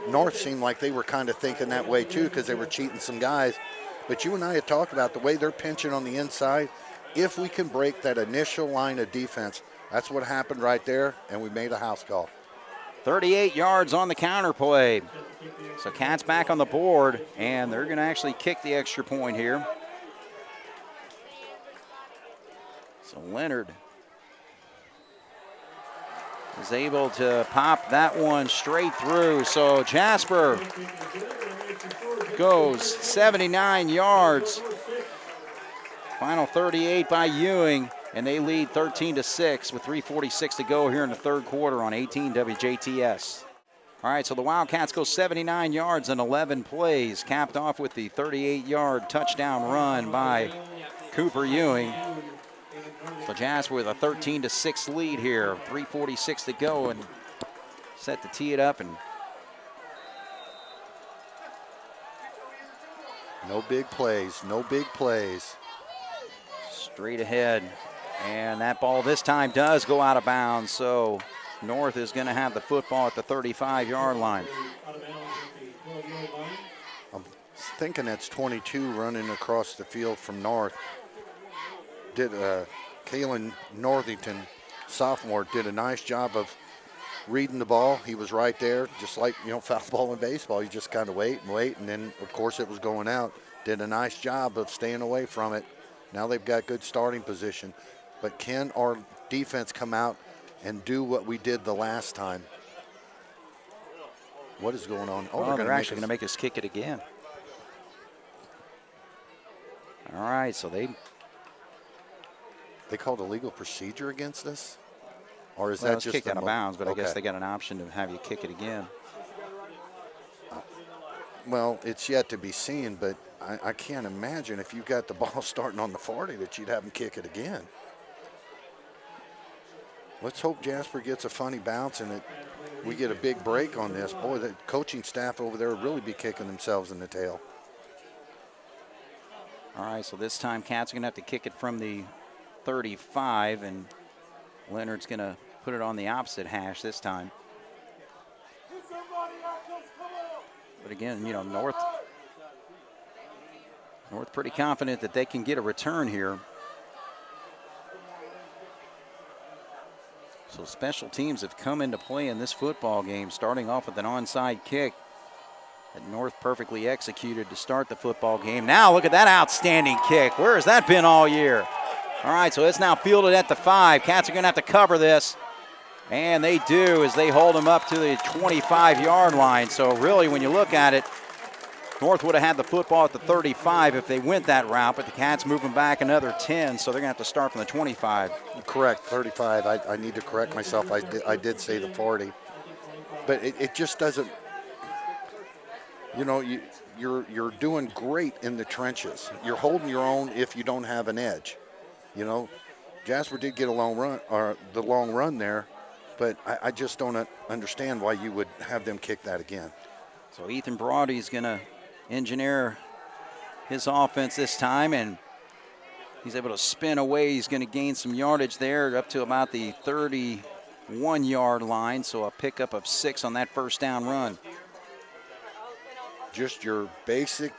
North seemed like they were kind of thinking that way too because they were cheating some guys. But you and I had talked about the way they're pinching on the inside. If we can break that initial line of defense, that's what happened right there, and we made a house call. 38 yards on the counter play. So Cats back on the board, and they're going to actually kick the extra point here. So Leonard is able to pop that one straight through. So Jasper goes 79 yards. Final 38 by Ewing. and they lead 13-6 with 3:46 to go here in the third quarter on 18 WJTS. All right, so the Wildcats go 79 yards in 11 plays, capped off with the 38-yard touchdown run by Cooper Ewing. So Jasper with a 13-6 lead here, 3:46 to go, and set to tee it up. And no big plays, no big plays. Straight ahead, and that ball this time does go out of bounds, so North is going to have the football at the 35-yard line. I'm thinking that's 22 running across the field from North. Kalen Northington, sophomore, did a nice job of reading the ball. He was right there, just like, foul ball in baseball. You just kind of wait, and then, of course, it was going out. Did a nice job of staying away from it. Now they've got good starting position. But can our defense come out and do what we did the last time? What is going on? They're actually going to make us kick it again. All right, so they called a legal procedure against us? Or is that just kicked out of bounds, but okay. I guess they got an option to have you kick it again. Well, it's yet to be seen, but I can't imagine if you got the ball starting on the 40 that you'd have them kick it again. Let's hope Jasper gets a funny bounce and we get a big break on this. Boy, the coaching staff over there would really be kicking themselves in the tail. All right, so this time Cats are going to have to kick it from the 35, and Leonard's going to put it on the opposite hash this time. But again, North pretty confident that they can get a return here. So special teams have come into play in this football game, starting off with an onside kick that North perfectly executed to start the football game. Now look at that outstanding kick. Where has that been all year? All right, so it's now fielded at the 5. Cats are going to have to cover this, and they do as they hold them up to the 25-yard line. So really, when you look at it, North would have had the football at the 35 if they went that route, but the Cats moving back another 10, so they're going to have to start from the 25. Correct, 35. I need to correct myself. I did say the 40. But it just doesn't, you're doing great in the trenches. You're holding your own if you don't have an edge. Jasper did get a long run, or the long run there, but I just don't understand why you would have them kick that again. So Ethan Broady's going to engineer his offense this time, and he's able to spin away. He's going to gain some yardage there up to about the 31-yard line, so a pickup of 6 on that first down run. Just your basic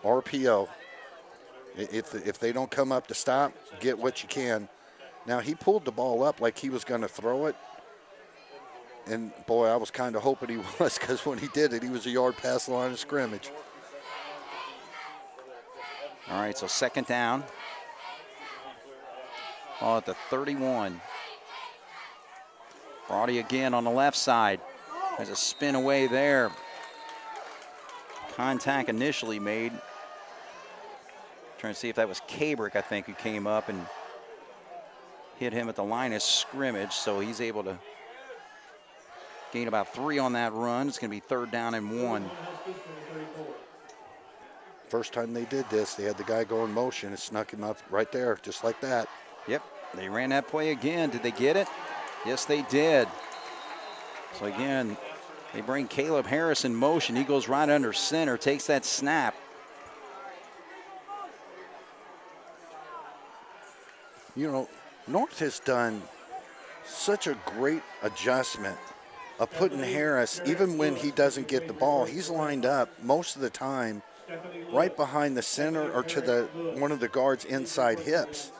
RPO. If they don't come up to stop, get what you can. Now, he pulled the ball up like he was going to throw it. And, boy, I was kind of hoping he was, because when he did it, he was a yard past the line of scrimmage. All right, so second down. Ball at the 31. Brody again on the left side. There's a spin away there. Contact initially made. Trying to see if that was Cabrick, I think, who came up and hit him at the line of scrimmage, so he's able to gain about 3 on that run. It's going to be 3rd down and 1. First time they did this, they had the guy go in motion and snuck him up right there, just like that. Yep, they ran that play again. Did they get it? Yes, they did. So again, they bring Caleb Harris in motion. He goes right under center, takes that snap. North has done such a great adjustment of putting Harris, even when he doesn't get the ball, he's lined up most of the time right behind the center or to one of the guards' inside hips.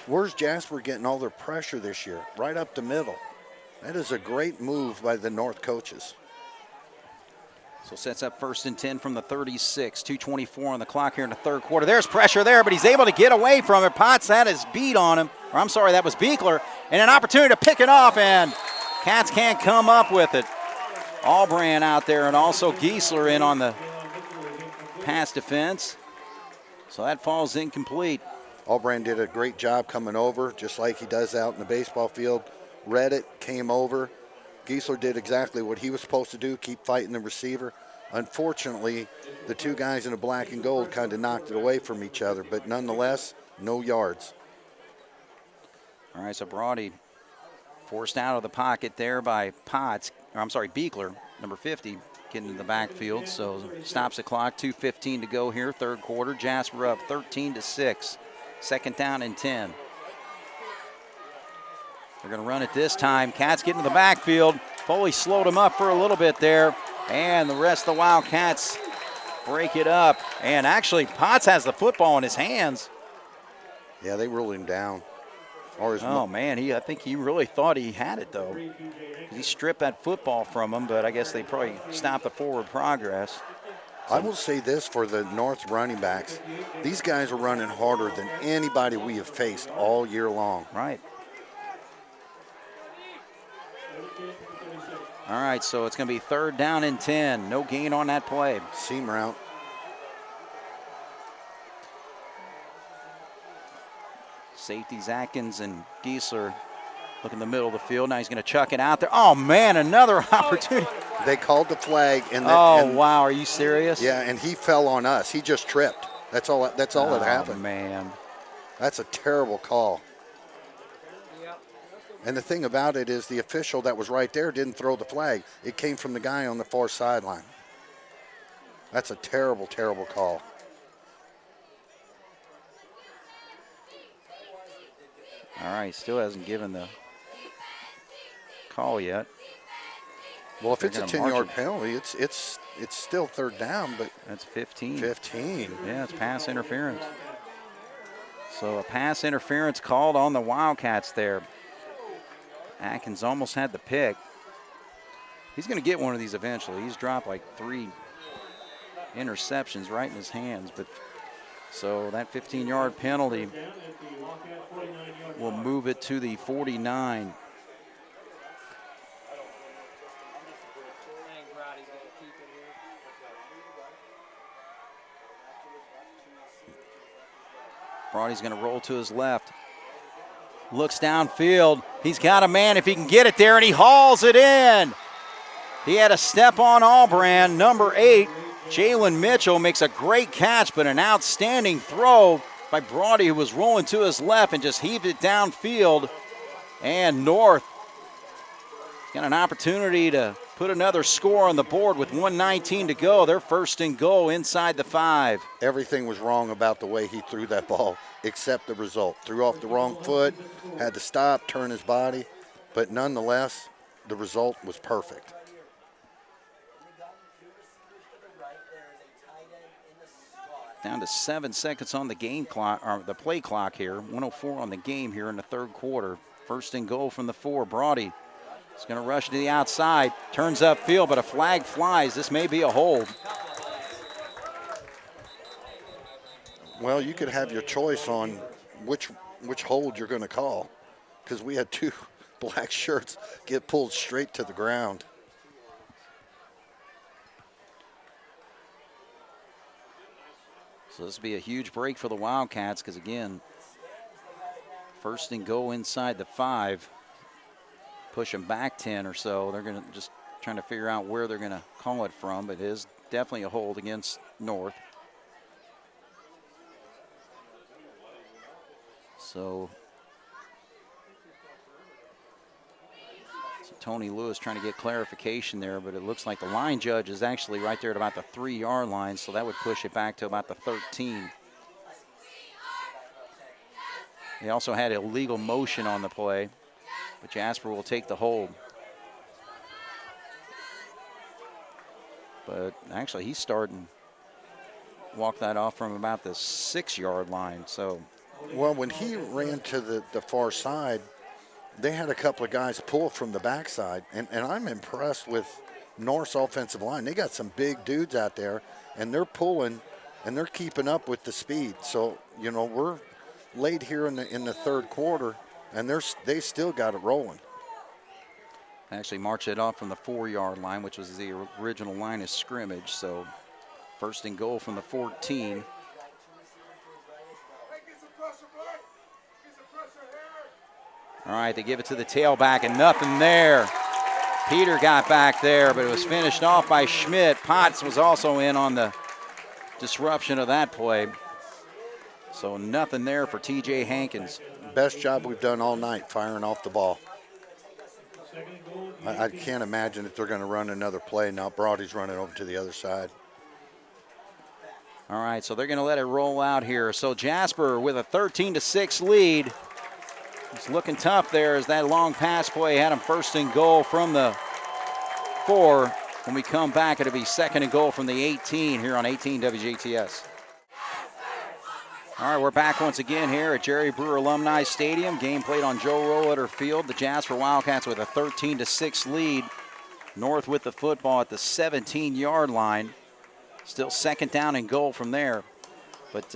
Where's Jasper getting all their pressure this year? Right up the middle. That is a great move by the North coaches. So sets up 1st and 10 from the 36. 2:24 on the clock here in the third quarter. There's pressure there, but he's able to get away from it. Potts had his beat on him. Or I'm sorry, that was Beekler. And an opportunity to pick it off, and Cats can't come up with it. Albrand out there, and also Giesler in on the pass defense. So that falls incomplete. Albrand did a great job coming over, just like he does out in the baseball field. Read it, came over. Giesler did exactly what he was supposed to do, keep fighting the receiver. Unfortunately, the two guys in the black and gold kind of knocked it away from each other, but nonetheless, no yards. All right, so Brody forced out of the pocket there by Beekler, number 50, getting in the backfield. So stops the clock, 2:15 to go here, third quarter. Jasper up 13-6, second down and 10. They're going to run it this time. Cats get into the backfield. Foley slowed him up for a little bit there, and the rest of the Wildcats break it up. And actually, Potts has the football in his hands. Yeah, they ruled him down. Man, I think he really thought he had it, though. He stripped that football from him, but I guess they probably stopped the forward progress. I will say this for the North running backs. These guys are running harder than anybody we have faced all year long. Right. All right, so it's going to be third down and 10. No gain on that play. Seam route. Safeties Atkins and Giesler look in the middle of the field. Now he's going to chuck it out there. Oh, man, another opportunity. They called the flag. Wow, are you serious? Yeah, and he fell on us. He just tripped. That's all that happened. Oh, man. That's a terrible call. And the thing about it is the official that was right there didn't throw the flag. It came from the guy on the far sideline. That's a terrible, terrible call. All right, still hasn't given the call yet. Well, if it's a 10-yard penalty, it's still third down, but that's 15. 15. Yeah, it's pass interference. So a pass interference called on the Wildcats there. Atkins almost had the pick. He's going to get one of these eventually. He's dropped like 3 interceptions right in his hands, but so that 15-yard penalty will move it to the 49. Brody's going to roll to his left. Looks downfield. He's got a man if he can get it there, and he hauls it in. He had a step on Albrand. Number 8, Jalen Mitchell, makes a great catch, but an outstanding throw by Brody, who was rolling to his left and just heaved it downfield. And North got an opportunity to put another score on the board with 1:19 to go. They're first and goal inside the 5. Everything was wrong about the way he threw that ball, except the result. Threw off the wrong foot, had to stop, turn his body, but nonetheless, the result was perfect. Down to 7 seconds on the game clock, or the play clock here. 1:04 on the game here in the third quarter. First and goal from the 4. Brody is going to rush to the outside, turns upfield, but a flag flies. This may be a hold. Well, you could have your choice on which hold you're going to call, because we had 2 black shirts get pulled straight to the ground. So this will be a huge break for the Wildcats because, again, first and goal inside the 5. Push them back 10 or so. They're going to just trying to figure out where they're going to call it from, but it is definitely a hold against North. So Tony Lewis trying to get clarification there, but it looks like the line judge is actually right there at about the 3-yard line, so that would push it back to about the 13. They also had illegal motion on the play, but Jasper will take the hold. But actually, he's starting to walk that off from about the 6-yard line. So, well, when he ran to the far side, they had a couple of guys pull from the backside, and I'm impressed with North's offensive line. They got some big dudes out there, and they're pulling, and they're keeping up with the speed. So, you know, we're late here in the third quarter, and they still got it rolling. Actually marched it off from the 4-yard line, which was the original line of scrimmage. So first and goal from the 14. All right, they give it to the tailback and nothing there. Peter got back there, but it was finished off by Schmidt. Potts was also in on the disruption of that play. So nothing there for TJ Hankins. Best job we've done all night firing off the ball. I can't imagine that they're going to run another play. Now Brody's running over to the other side. All right, so they're going to let it roll out here. So Jasper with a 13-6 lead. It's looking tough there as that long pass play had him first and goal from the 4. When we come back, it'll be second and goal from the 18 here on 18 WJTS. All right, we're back once again here at Jerry Brewer Alumni Stadium. Game played on Joe Rolleder Field. The Jasper Wildcats with a 13-6 lead. North with the football at the 17-yard line. Still second down and goal from there. But,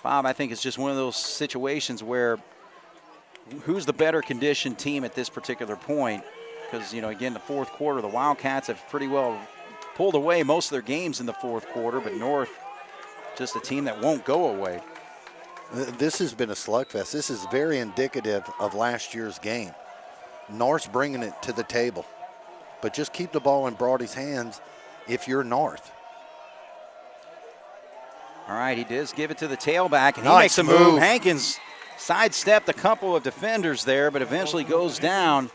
Bob, I think it's just one of those situations where who's the better conditioned team at this particular point? Because, you know, again, the fourth quarter, the Wildcats have pretty well pulled away most of their games in the fourth quarter, but North just a team that won't go away. This has been a slugfest. This is very indicative of last year's game. North's bringing it to the table, but just keep the ball in Brody's hands if you're North. All right, he does give it to the tailback, and he Nice makes a move. Hankins sidestepped a couple of defenders there, but eventually goes down.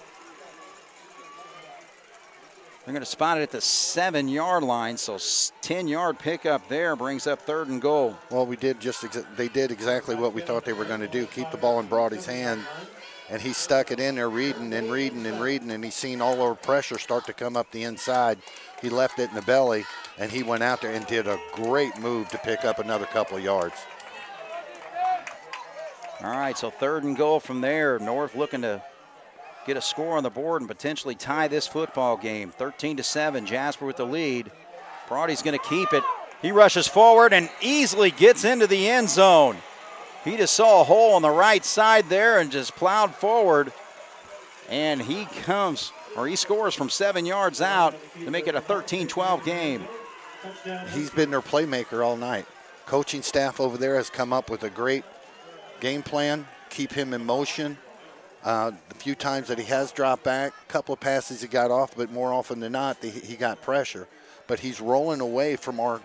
They're going to spot it at the 7-yard line, so 10-yard pickup there brings up third and goal. Well, they did exactly what we thought they were going to do, keep the ball in Brody's hand, and he stuck it in there reading, and he's seen all over pressure start to come up the inside. He left it in the belly, and he went out there and did a great move to pick up another couple of yards. All right, so third and goal from there. North looking to get a score on the board and potentially tie this football game. 13-7, Jasper with the lead. Brody's going to keep it. He rushes forward and easily gets into the end zone. He just saw a hole on the right side there and just plowed forward. And he scores from 7 yards out to make it a 13-12 game. He's been their playmaker all night. Coaching staff over there has come up with a great game plan, keep him in motion. The few times that he has dropped back, a couple of passes he got off, but more often than not, he got pressure. But he's rolling away from our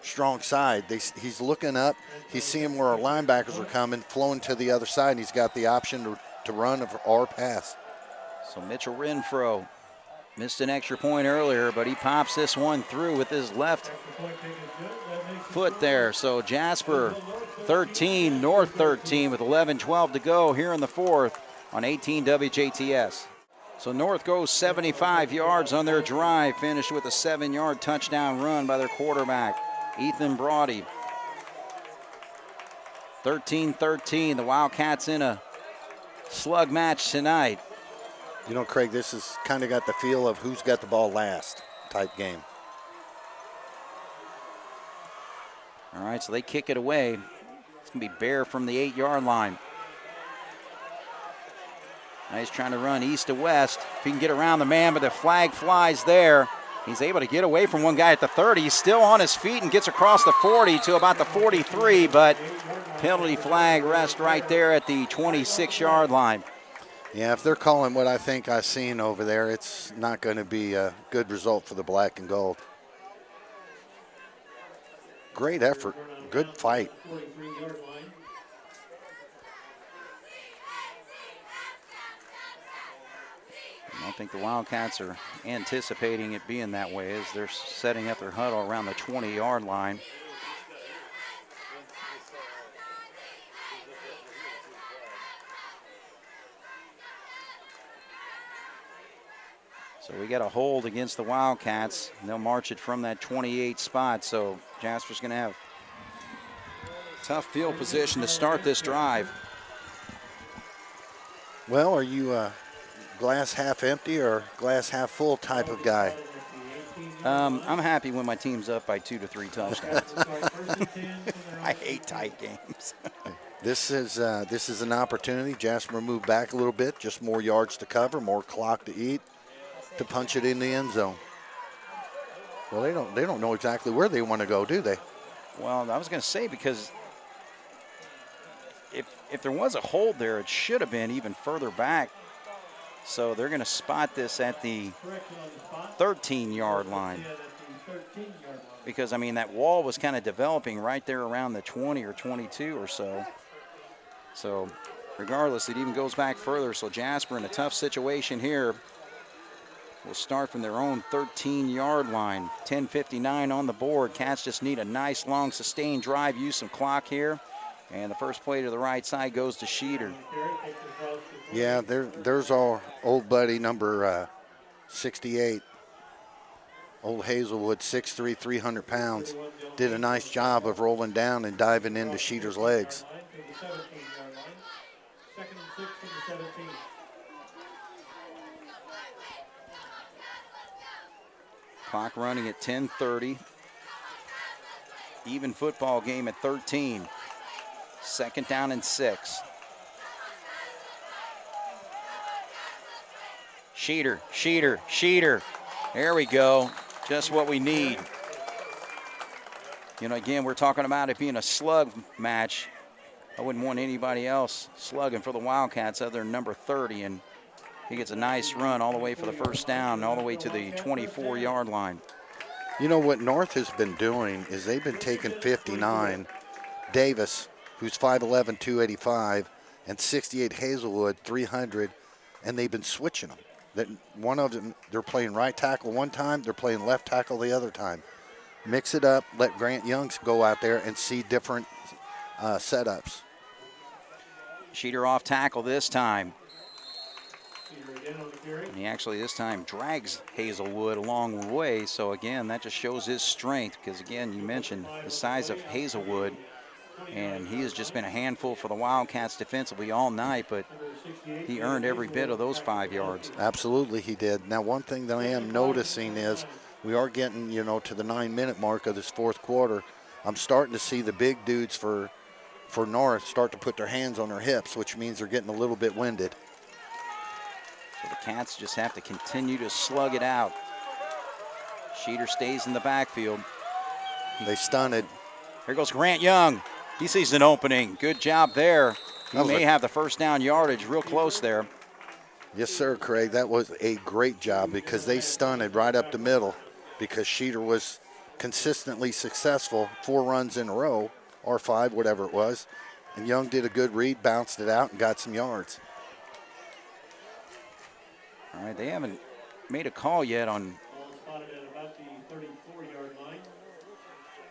strong side. He's looking up. He's seeing where our linebackers are coming, flowing to the other side, and he's got the option to run or pass. So Mitchell Renfro missed an extra point earlier, but he pops this one through with his left foot there. So Jasper 13, North 13 with 11-12 to go here in the fourth on 18 WJTS. So North goes 75 yards on their drive, finished with a 7-yard touchdown run by their quarterback, Ethan Brody. 13-13, the Wildcats in a slug match tonight. You know, Craig, this has kind of got the feel of who's got the ball last type game. All right, so they kick it away. It's going to be Bear from the 8-yard line. Now he's trying to run east to west. If he can get around the man, but the flag flies there. He's able to get away from one guy at the 30. He's still on his feet and gets across the 40 to about the 43, but penalty flag rests right there at the 26-yard line. Yeah, if they're calling what I think I've seen over there, it's not going to be a good result for the black and gold. Great effort, good fight. I don't think the Wildcats are anticipating it being that way as they're setting up their huddle around the 20-yard line. So we got a hold against the Wildcats, and they'll march it from that 28 spot. So Jasper's going to have tough field position to start this drive. Well, are you a glass half empty or glass half full type of guy? I'm happy when my team's up by 2 to 3 touchdowns. I hate tight games. This is an opportunity. Jasper moved back a little bit, just more yards to cover, more clock to eat, to punch it in the end zone. Well, they don't know exactly where they want to go, do they? Well, I was going to say, because if there was a hold there, it should have been even further back. So they're going to spot this at the 13-yard line. Because, I mean, that wall was kind of developing right there around the 20 or 22 or so. So, regardless, it even goes back further. So, Jasper in a tough situation here will start from their own 13-yard line. 10:59 on the board. Cats just need a nice, long, sustained drive. Use some clock here. And the first play to the right side goes to Schneider. Yeah, there's our old buddy, number 68. Old Hazelwood, 6'3", 300 pounds. Did a nice job of rolling down and diving into Schneider's legs. Clock running at 10:30. Even football game at 13. Second down and 6. Schneider. There we go. Just what we need. You know, again, we're talking about it being a slug match. I wouldn't want anybody else slugging for the Wildcats other than number 30. And he gets a nice run all the way for the first down, all the way to the 24-yard line. You know what North has been doing is they've been taking 59, Davis, who's 5'11", 285, and 68 Hazelwood, 300, and they've been switching them. That one of them, they're playing right tackle one time, they're playing left tackle the other time. Mix it up, let Grant Youngs go out there and see different setups. Schneider off tackle this time. And he actually this time drags Hazelwood a long way. So again, that just shows his strength because again, you mentioned the size of Hazelwood. And he has just been a handful for the Wildcats defensively all night, but he earned every bit of those 5 yards. Absolutely he did. Now one thing that I am noticing is we are getting, you know, to the 9-minute mark of this fourth quarter. I'm starting to see the big dudes for North start to put their hands on their hips, which means they're getting a little bit winded. So the Cats just have to continue to slug it out. Schneider stays in the backfield. They stunted. Here goes Grant Young. He sees an opening. Good job there. He may have the first down yardage real close there. Yes, sir, Craig. That was a great job because they stunted right up the middle because Schneider was consistently successful 4 runs in a row, or 5, whatever it was. And Young did a good read, bounced it out, and got some yards. All right, they haven't made a call yet on.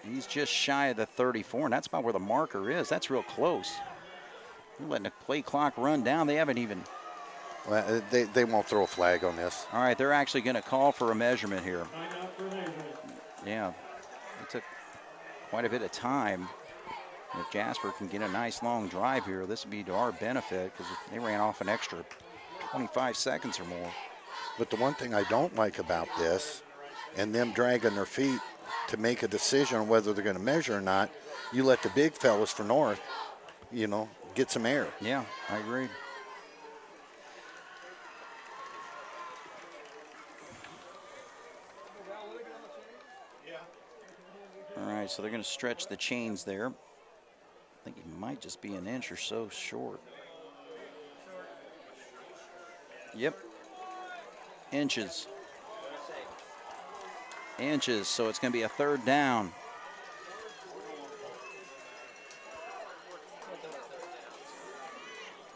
He's just shy of the 34, and that's about where the marker is. That's real close. They're letting the play clock run down. They haven't even. Well, they won't throw a flag on this. All right, they're actually going to call for a measurement here. Yeah, it took quite a bit of time. If Jasper can get a nice long drive here, this would be to our benefit because they ran off an extra 25 seconds or more. But the one thing I don't like about this, and them dragging their feet to make a decision on whether they're going to measure or not, you let the big fellas for North, you know, get some air. Yeah, I agree. All right, so they're going to stretch the chains there. I think he might just be an inch or so short. Yep. Inches, so it's going to be a third down.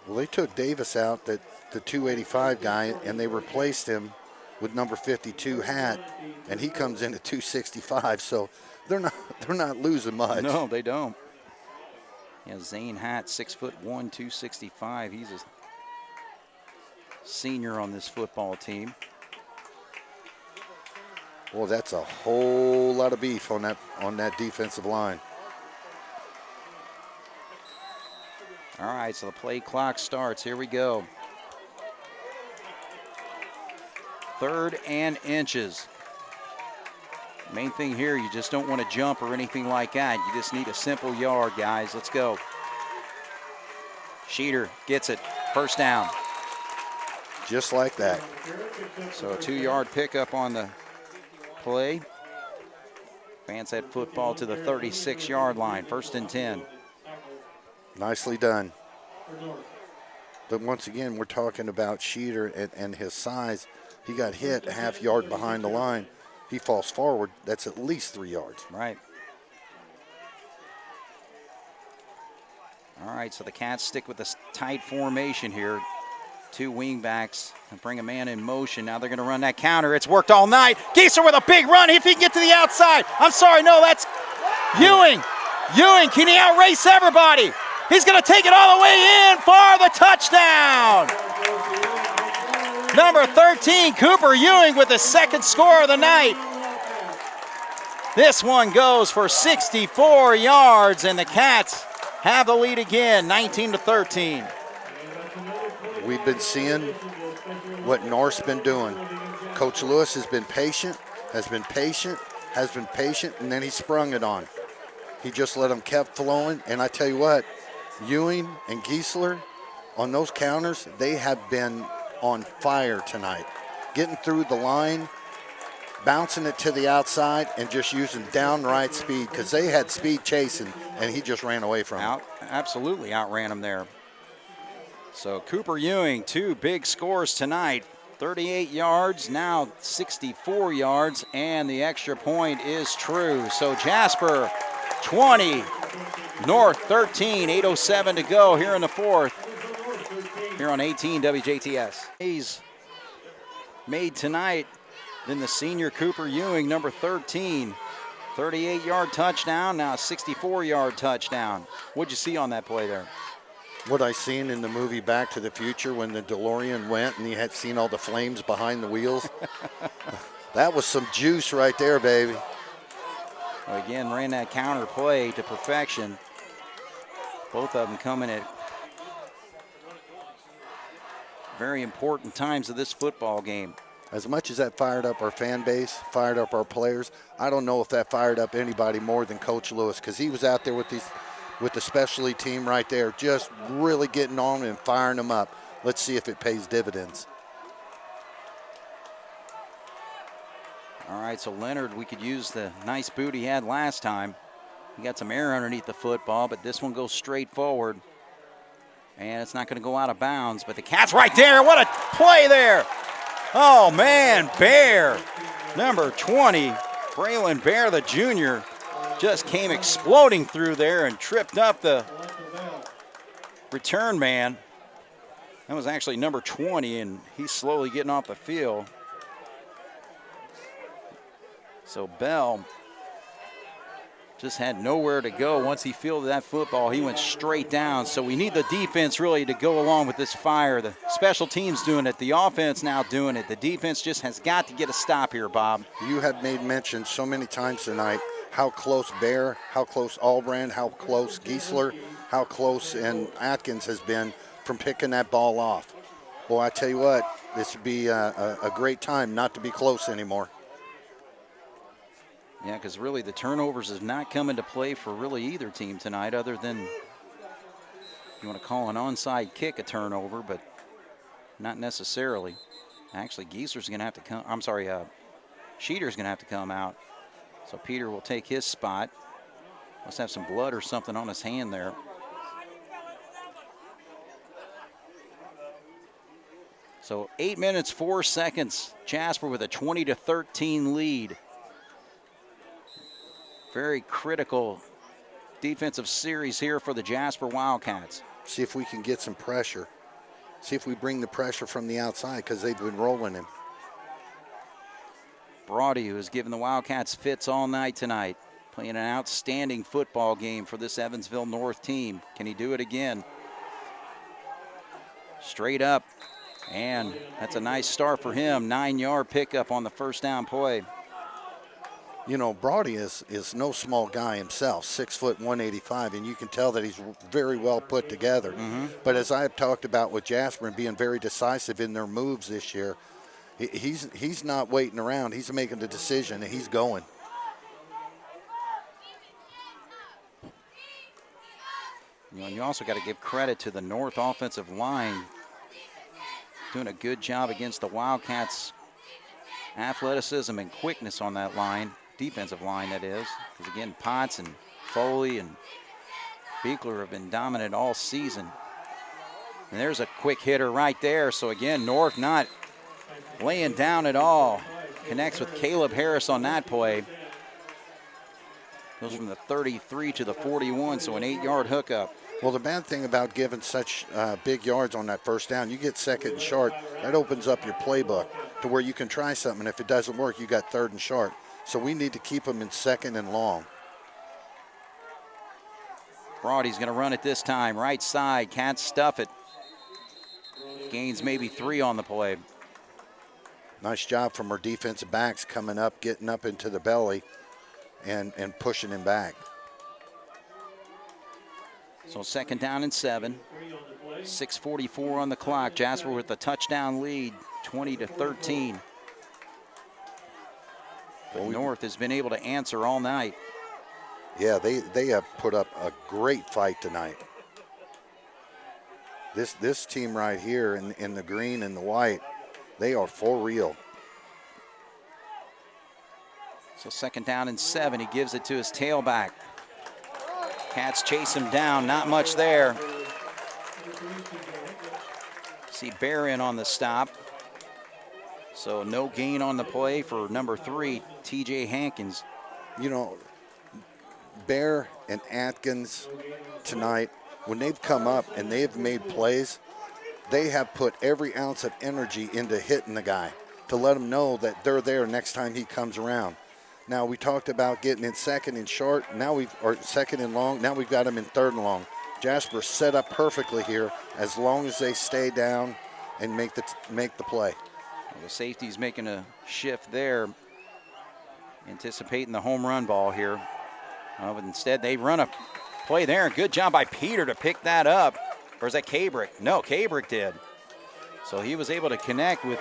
Well, they took Davis out, the 285 guy, and they replaced him with number 52 Hat, and he comes in at 265. So they're not losing much. No, they don't. Yeah, Zane Hat, 6'1", 265. He's a senior on this football team. Well, that's a whole lot of beef on that defensive line. All right, so the play clock starts. Here we go. 3rd and inches. Main thing here, you just don't want to jump or anything like that. You just need a simple yard, guys. Let's go. Schneider gets it. First down. Just like that. So a 2-yard pickup on the play. Advance that football to the 36-yard line. 1st and 10. Nicely done. But once again, we're talking about Schneider and his size. He got hit a half yard behind the line. He falls forward. That's at least 3 yards. Right. All right, so the Cats stick with this tight formation here. 2 wingbacks and bring a man in motion. Now they're going to run that counter. It's worked all night. Gieser with a big run. If he can get to the outside. I'm sorry, no, that's Ewing. Ewing, can he outrace everybody? He's going to take it all the way in for the touchdown. Number 13, Cooper Ewing with the second score of the night. This one goes for 64 yards, and the Cats have the lead again, 19-13. We've been seeing what North's been doing. Coach Lewis has been patient, and then he sprung it on. He just let them keep flowing, and I tell you what, Ewing and Giesler, on those counters, they have been on fire tonight. Getting through the line, bouncing it to the outside, and just using downright speed, because they had speed chasing, and he just ran away from it. Absolutely outran him there. So Cooper Ewing, 2 big scores tonight. 38 yards, now 64 yards, and the extra point is true. So Jasper 20, North 13, 8:07 to go here in the fourth. Here on 18 WJTS. He's made tonight. Then the senior Cooper Ewing, number 13. 38-yard touchdown, now a 64-yard touchdown. What'd you see on that play there? What I seen in the movie Back to the Future when the DeLorean went and you had seen all the flames behind the wheels. That was some juice right there, baby. Well, again, ran that counter play to perfection. Both of them coming at very important times of this football game. As much as that fired up our fan base, fired up our players, I don't know if that fired up anybody more than Coach Lewis, because he was out there with the specialty team right there, just really getting on and firing them up. Let's see if it pays dividends. All right, so Leonard, we could use the nice boot he had last time. He got some air underneath the football, but this one goes straight forward. And it's not going to go out of bounds, but the Cats right there. What a play there. Oh, man, Bear, number 20, Braylon Bear, the junior, just came exploding through there and tripped up the return man. That was actually number 20, and he's slowly getting off the field. So Bell just had nowhere to go. Once he fielded that football, he went straight down. So we need the defense really to go along with this fire. The special teams doing it, the offense now doing it. The defense just has got to get a stop here, Bob. You have made mention so many times tonight how close Bear, how close Albrand, how close Giesler, how close and Atkins has been from picking that ball off. Boy, I tell you what, this would be a great time not to be close anymore. Yeah, because really the turnovers have not come into play for really either team tonight, other than you want to call an onside kick a turnover, but not necessarily. Actually, Gieser's going to have to come. I'm sorry, Schneider's going to have to come out. So Peter will take his spot. Must have some blood or something on his hand there. So 8 minutes, 4 seconds. Jasper with a 20-13 lead. Very critical defensive series here for the Jasper Wildcats. See if we can get some pressure. See if we bring the pressure from the outside, because they've been rolling him. Brody, who has given the Wildcats fits all night tonight, playing an outstanding football game for this Evansville North team. Can he do it again? Straight up, and that's a nice start for him. 9-yard pickup on the first down play. You know, Brody is no small guy himself, 6 foot 185, and you can tell that he's very well put together. But as I've talked about with Jasper and being very decisive in their moves this year, he's not waiting around. He's making the decision, and he's going. You know, and you also got to give credit to the North offensive line, doing a good job against the Wildcats' athleticism and quickness on that line. Defensive line, that is. Because, again, Potts and Foley and Beekler have been dominant all season. And there's a quick hitter right there. So again, North not laying down at all. Connects with Caleb Harris on that play. Goes from the 33 to the 41, so an 8-yard hookup. Well, the bad thing about giving such big yards on that first down, you get second and short, that opens up your playbook to where you can try something. If it doesn't work, you got third and short. So we need to keep them in second and long. Broady's going to run it this time. Right side, can't stuff it. Gains maybe 3 on the play. Nice job from our defensive backs coming up, getting up into the belly and pushing him back. So 2nd down and 7. 6:44 on the clock. Jasper with the touchdown lead, 20-13. But North has been able to answer all night. Yeah, they have put up a great fight tonight. This team right here in the green and the white, they are for real. So 2nd down and 7. He gives it to his tailback. Cats chase him down. Not much there. See Barron on the stop. So no gain on the play for number 3, TJ Hankins. You know, Bear and Atkins tonight, when they've come up and they've made plays, they have put every ounce of energy into hitting the guy to let him know that they're there next time he comes around. Now, we talked about getting in second and short, or second and long. Now we've got him in 3rd and long. Jasper set up perfectly here as long as they stay down and make the play. Well, the safety's making a shift there, anticipating the home run ball here. But instead, they run a play there. Good job by Peter to pick that up. Or is that Kabrick? No, Kabrick did. So he was able to connect with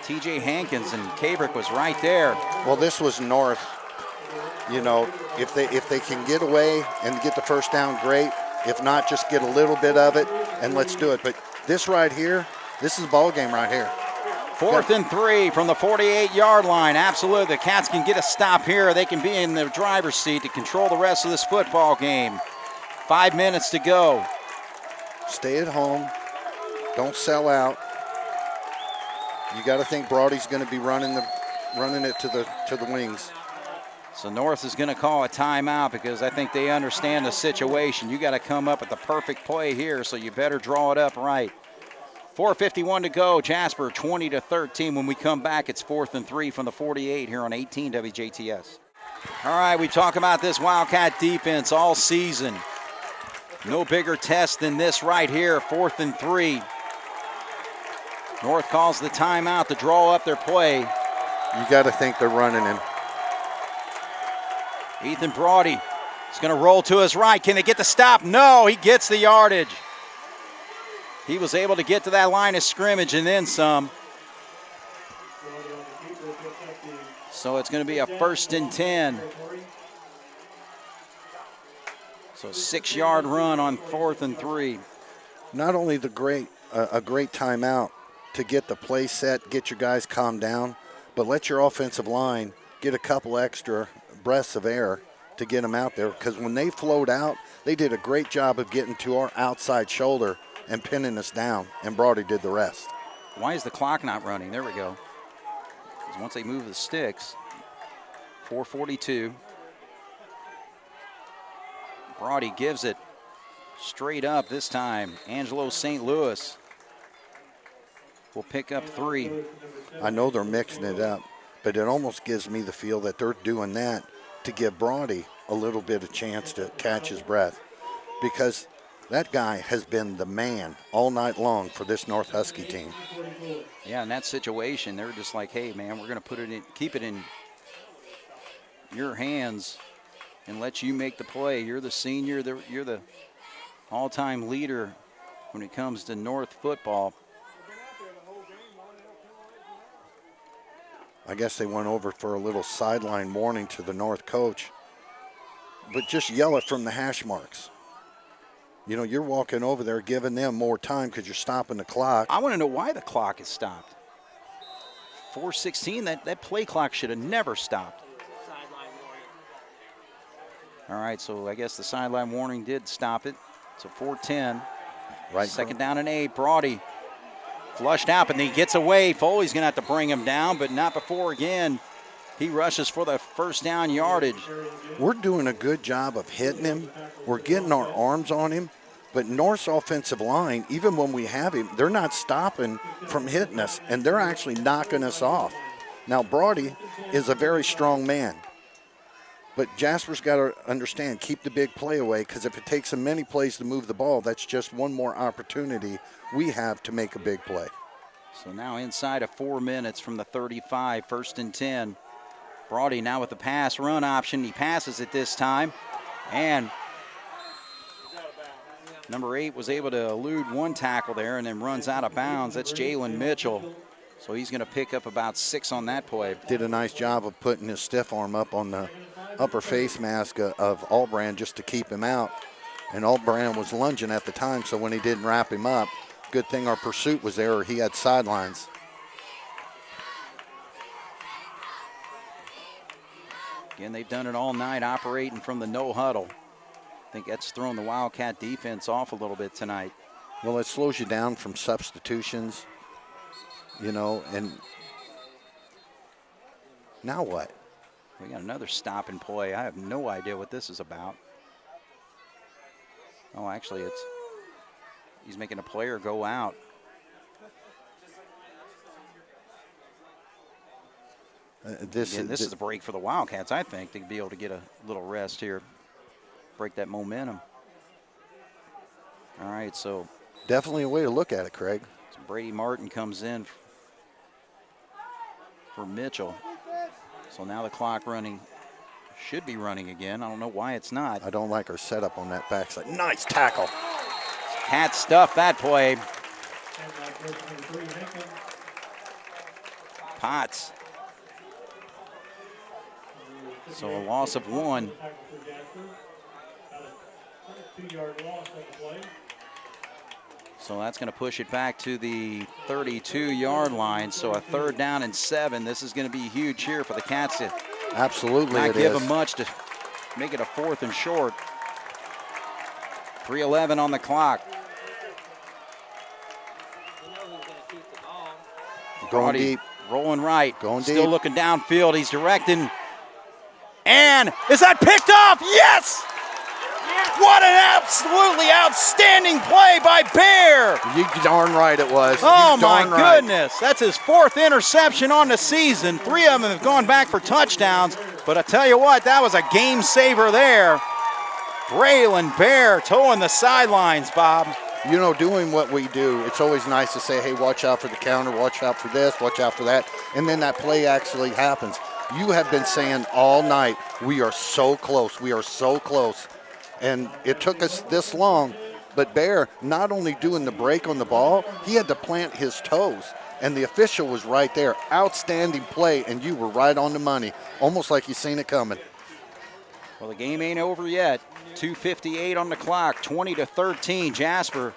TJ Hankins, and Kabrick was right there. Well, this was North. You know, if they can get away and get the first down, great. If not, just get a little bit of it and let's do it. But this right here, this is a ball game right here. 4th and 3 from the 48-yard line. Absolutely, the Cats can get a stop here. They can be in the driver's seat to control the rest of this football game. 5 minutes to go. Stay at home. Don't sell out. You got to think Broady's going to be running it to the wings. So North is going to call a timeout because I think they understand the situation. You got to come up with the perfect play here, so you better draw it up right. 4:51 to go. Jasper 20-13. When we come back, it's 4th and 3 from the 48 here on 18 WJTS. All right, we talk about this Wildcat defense all season. No bigger test than this right here, 4th and 3. North calls the timeout to draw up their play. You got to think they're running him. Ethan Brody is going to roll to his right. Can they get the stop? No, he gets the yardage. He was able to get to that line of scrimmage and then some. So it's going to be a 1st and 10. So 6-yard run on 4th and 3. Not only a great timeout to get the play set, get your guys calmed down, but let your offensive line get a couple extra breaths of air to get them out there. Because when they flowed out, they did a great job of getting to our outside shoulder and pinning us down, and Brody did the rest. Why is the clock not running? There we go. Because once they move the sticks, 4:42. Brody gives it straight up this time. Angelo St. Louis will pick up 3. I know they're mixing it up, but it almost gives me the feel that they're doing that to give Brody a little bit of chance to catch his breath, because that guy has been the man all night long for this North Husky team. Yeah, in that situation, they're just like, hey, man, we're going to put it in, keep it in your hands and let you make the play. You're the senior. You're the all-time leader when it comes to North football. I guess they went over for a little sideline warning to the North coach. But just yell it from the hash marks. You know, you're walking over there giving them more time because you're stopping the clock. I want to know why the clock is stopped. 4:16, that play clock should have never stopped. All right, so I guess the sideline warning did stop it. It's a 4-10. Right. Second down and 8. Brody flushed out, and he gets away. Foley's going to have to bring him down, but not before, again, he rushes for the first down yardage. We're doing a good job of hitting him. We're getting our arms on him. But North's offensive line, even when we have him, they're not stopping from hitting us, and they're actually knocking us off. Now, Brody is a very strong man. But Jasper's got to understand, keep the big play away, because if it takes him many plays to move the ball, that's just one more opportunity we have to make a big play. So now inside of 4 minutes from the 35, 1st and 10. Brody now with the pass run option. He passes it this time. And number 8 was able to elude one tackle there and then runs out of bounds. That's Jalen Mitchell. So he's going to pick up about 6 on that play. Did a nice job of putting his stiff arm up on the upper face mask of Albrand just to keep him out. And Albrand was lunging at the time, so when he didn't wrap him up, good thing our pursuit was there or he had sidelines. Again, they've done it all night, operating from the no huddle. I think that's thrown the Wildcat defense off a little bit tonight. Well, it slows you down from substitutions, you know, and now what? We got another stop and play. I have no idea what this is about. Oh, actually, he's making a player go out. This is a break for the Wildcats, I think. They'd be able to get a little rest here, break that momentum. All right, so. Definitely a way to look at it, Craig. So Brady Martin comes in for Mitchell. So now the clock should be running again. I don't know why it's not. I don't like our setup on that backside. Nice tackle. Cat stuff that play. Potts. So a loss of 1. So that's going to push it back to the 32-yard line. So a 3rd down and 7. This is going to be huge here for the Cats to absolutely not give them much to make it a 4th and short. 3:11 on the clock. Going deep. Rolling right. Going deep. Still looking downfield. He's directing. And is that picked off? Yes! What an absolutely outstanding play by Bear. You darn right it was. Oh, my goodness. That's his 4th interception on the season. 3 of them have gone back for touchdowns. But I tell you what, that was a game saver there. Braylon Bear towing the sidelines, Bob. You know, doing what we do, it's always nice to say, hey, watch out for the counter, watch out for this, watch out for that. And then that play actually happens. You have been saying all night, we are so close, we are so close. And it took us this long, but Bear not only doing the break on the ball, he had to plant his toes. And the official was right there. Outstanding play, and you were right on the money, almost like you seen it coming. Well, the game ain't over yet. 2:58 on the clock, 20-13. Jasper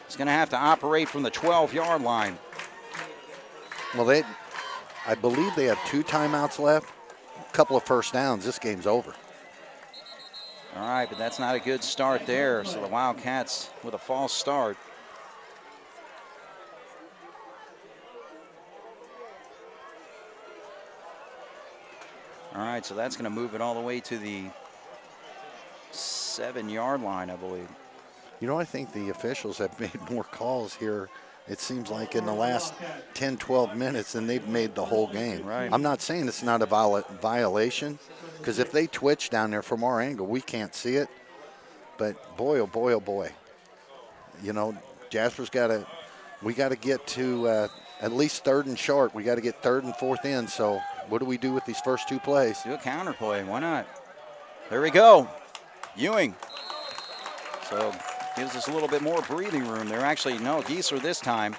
is going to have to operate from the 12-yard line. Well, I believe they have 2 timeouts left, a couple of first downs. This game's over. All right, but that's not a good start there. So the Wildcats with a false start. All right, so that's going to move it all the way to the 7-yard line, I believe. You know, I think the officials have made more calls here, it seems like, in the last 10, 12 minutes than they've made the whole game. Right. I'm not saying it's not a violation, because if they twitch down there from our angle, we can't see it. But boy, oh boy, oh boy. You know, Jasper's we got to get to at least 3rd and short. We got to get 3rd and 4th in. So what do we do with these first 2 plays? Do a counter play. Why not? There we go. Ewing. So gives us a little bit more breathing room. They're actually, no, Geeser this time.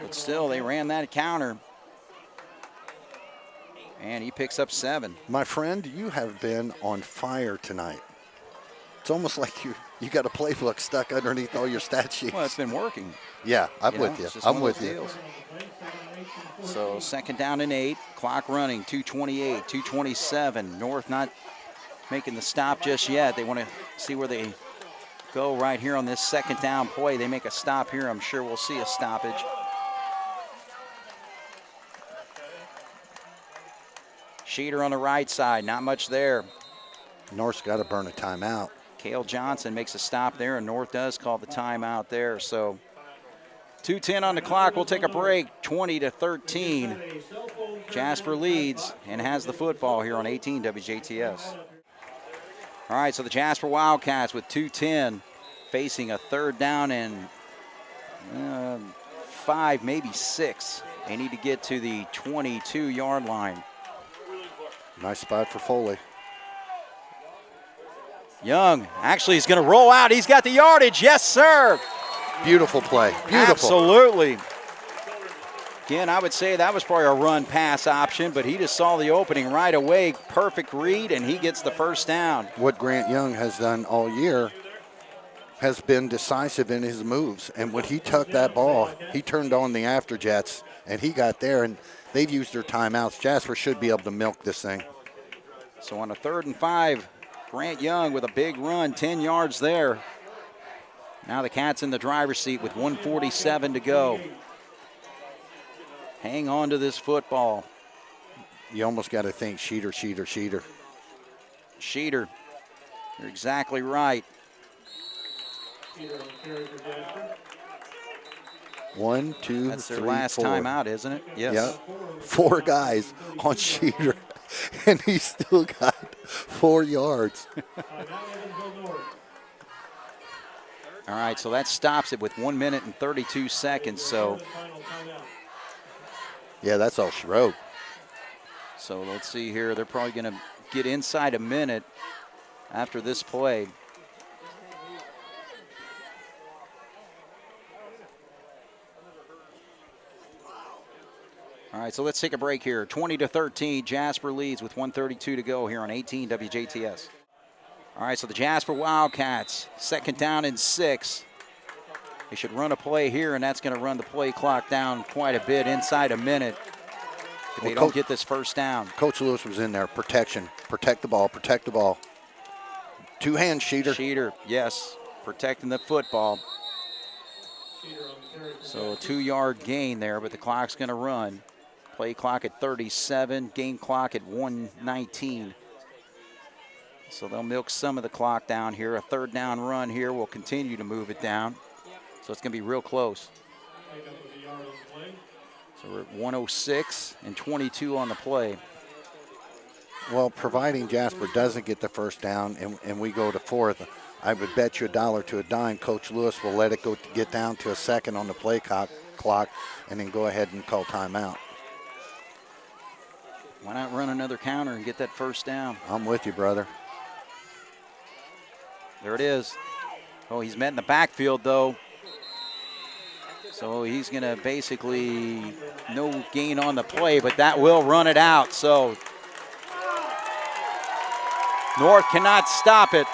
But still, they ran that counter. And he picks up 7. My friend, you have been on fire tonight. It's almost like you got a playbook stuck underneath all your stat sheets. Well, it's been working. Yeah, I'm with you. I'm with you. So 2nd down and 8. Clock running. 2:28, 2:27. North not making the stop just yet. They want to see where they go right here on this second down play. They make a stop here. I'm sure we'll see a stoppage. Schneider on the right side, not much there. North's got to burn a timeout. Cale Johnson makes a stop there, and North does call the timeout there. So 2:10 on the clock. We'll take a break. 20-13. Jasper leads and has the football here on 18 WJTS. All right, so the Jasper Wildcats with 2:10 facing a third down and 5, maybe 6. They need to get to the 22-yard line. Nice spot for Foley. Young actually is going to roll out. He's got the yardage. Yes, sir. Beautiful play. Beautiful. Absolutely. Again, I would say that was probably a run-pass option, but he just saw the opening right away. Perfect read, and he gets the first down. What Grant Young has done all year has been decisive in his moves. And when he took that ball, he turned on the afterjets, and he got there, and they've used their timeouts. Jasper should be able to milk this thing. So on a 3rd and 5, Grant Young with a big run, 10 yards there. Now the Cats in the driver's seat with 1:47 to go. Hang on to this football. You almost got to think Schneider. Schneider, you're exactly right. 1, 2, That's their 3, last 4. time out, isn't it? Yes. Yep. 4 guys on Schneider, and he still got 4 yards. All right, so that stops it with 1 minute and 32 seconds. So Yeah, that's all she wrote. So let's see here. They're probably going to get inside a minute after this play. All right, so let's take a break here. 20-13, Jasper leads with 1:32 to go here on 18 WJTS. All right, so the Jasper Wildcats, 2nd down and 6. They should run a play here, and that's going to run the play clock down quite a bit, inside a minute, if they don't get this first down. Coach Lewis was in there. Protection. Protect the ball. Protect the ball. 2 hands, Schneider. Schneider, yes, protecting the football. So a 2-yard gain there, but the clock's going to run. Play clock at 37, game clock at 1:19. So they'll milk some of the clock down here. A 3rd down run here will continue to move it down. So it's going to be real close. So we're at 1:06 and 22 on the play. Well, providing Jasper doesn't get the first down and we go to 4th, I would bet you $1 to a dime Coach Lewis will let it go get down to a 2nd on the play clock and then go ahead and call timeout. Why not run another counter and get that first down? I'm with you, brother. There it is. Oh, he's met in the backfield, though. So he's going to basically no gain on the play, but that will run it out. So North cannot stop it.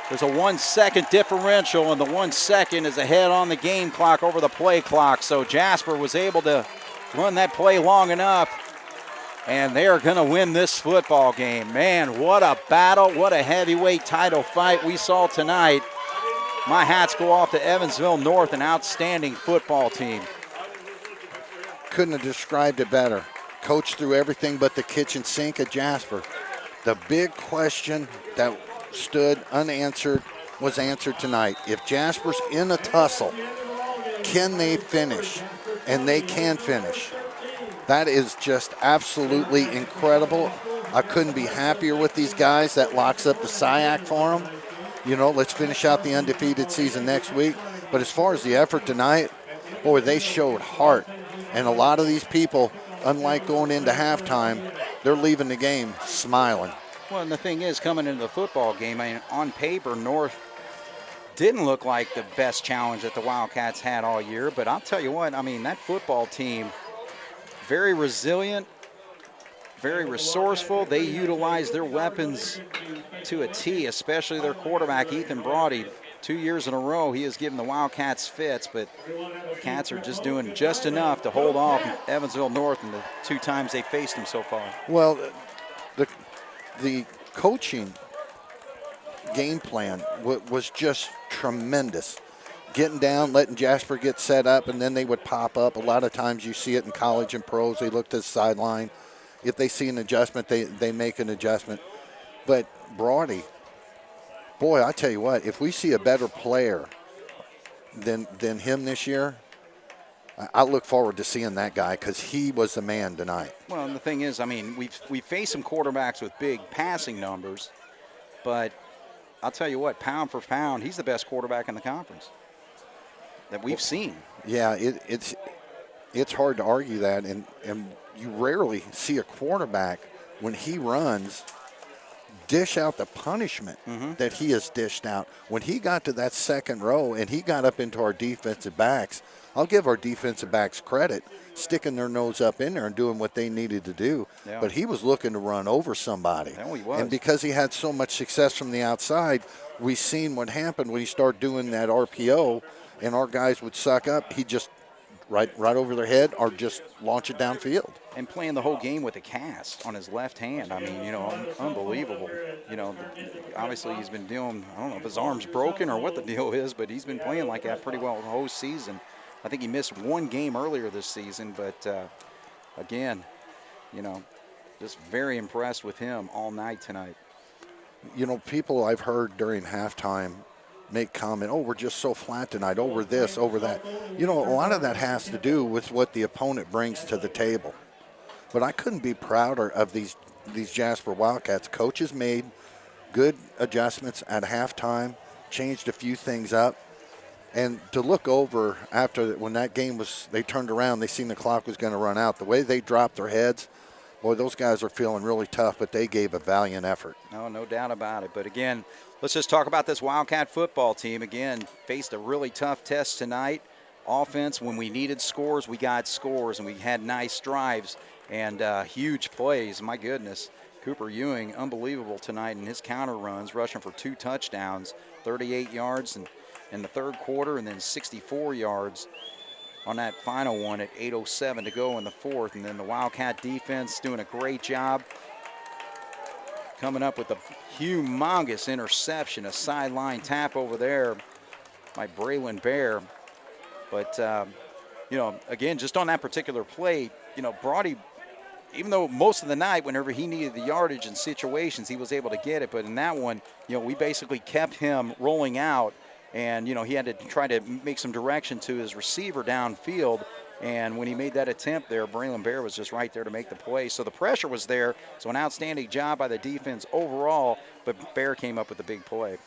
There's a 1-second differential, and the 1 second is ahead on the game clock over the play clock. So Jasper was able to run that play long enough, and they are going to win this football game. Man, what a battle, what a heavyweight title fight we saw tonight. My hats go off to Evansville North, an outstanding football team. Couldn't have described it better. Coach threw everything but the kitchen sink at Jasper. The big question that stood unanswered was answered tonight. If Jasper's in a tussle, can they finish? And they can finish. That is just absolutely incredible. I couldn't be happier with these guys. That locks up the SIAC for them. You know, let's finish out the undefeated season next week. But as far as the effort tonight, boy, they showed heart. And a lot of these people, unlike going into halftime, they're leaving the game smiling. Well, and the thing is, coming into the football game, I mean, on paper, North didn't look like the best challenge that the Wildcats had all year. But I'll tell you what, I mean, that football team, very resilient, very resourceful. They utilize their weapons to a T, especially their quarterback, Ethan Brody. 2 years in a row, he has given the Wildcats fits, but Cats are just doing just enough to hold off Evansville North in the 2 times they faced them so far. Well, the coaching game plan was just tremendous. Getting down, letting Jasper get set up, and then they would pop up. A lot of times you see it in college and pros. They look to the sideline. If they see an adjustment, they make an adjustment. But Brody, boy, I tell you what, if we see a better player than him this year, I look forward to seeing that guy because he was the man tonight. Well, and the thing is, I mean, we faced some quarterbacks with big passing numbers, but I'll tell you what, pound for pound, he's the best quarterback in the conference that we've seen. Yeah, it's hard to argue that, and you rarely see a quarterback when he runs dish out the punishment that he has dished out. When he got to that second row and he got up into our defensive backs, I'll give our defensive backs credit, sticking their nose up in there and doing what they needed to do. Yeah. But he was looking to run over somebody. No, he was. And because he had so much success from the outside, we seen what happened when he started doing that RPO and our guys would suck up. He just right over their head or just launch it downfield. And playing the whole game with a cast on his left hand. I mean, unbelievable. Obviously he's been dealing, I don't know if his arm's broken or what the deal is, but he's been playing like that pretty well the whole season. I think he missed one game earlier this season, but again, just very impressed with him all night tonight. People I've heard during halftime make comment, we're just so flat tonight, over this, over that. A lot of that has to do with what the opponent brings to the table. But I couldn't be prouder of these Jasper Wildcats. Coaches made good adjustments at halftime, changed a few things up. And to look over after when that game they turned around, they seen the clock was going to run out. The way they dropped their heads, boy, those guys are feeling really tough, but they gave a valiant effort. No doubt about it. But again, let's just talk about this Wildcat football team. Again, faced a really tough test tonight. Offense, when we needed scores, we got scores, and we had nice drives and huge plays. My goodness. Cooper Ewing, unbelievable tonight in his counter runs, rushing for 2 touchdowns, 38 yards in the third quarter, and then 64 yards on that final one at 8:07 to go in the fourth. And then the Wildcat defense doing a great job coming up with a humongous interception, a sideline tap over there by Braylon Bear. But, again, just on that particular play, Brody, even though most of the night, whenever he needed the yardage in situations, he was able to get it. But in that one, we basically kept him rolling out. And, he had to try to make some direction to his receiver downfield. And when he made that attempt there, Braylon Bear was just right there to make the play. So the pressure was there. So an outstanding job by the defense overall, but Bear came up with a big play.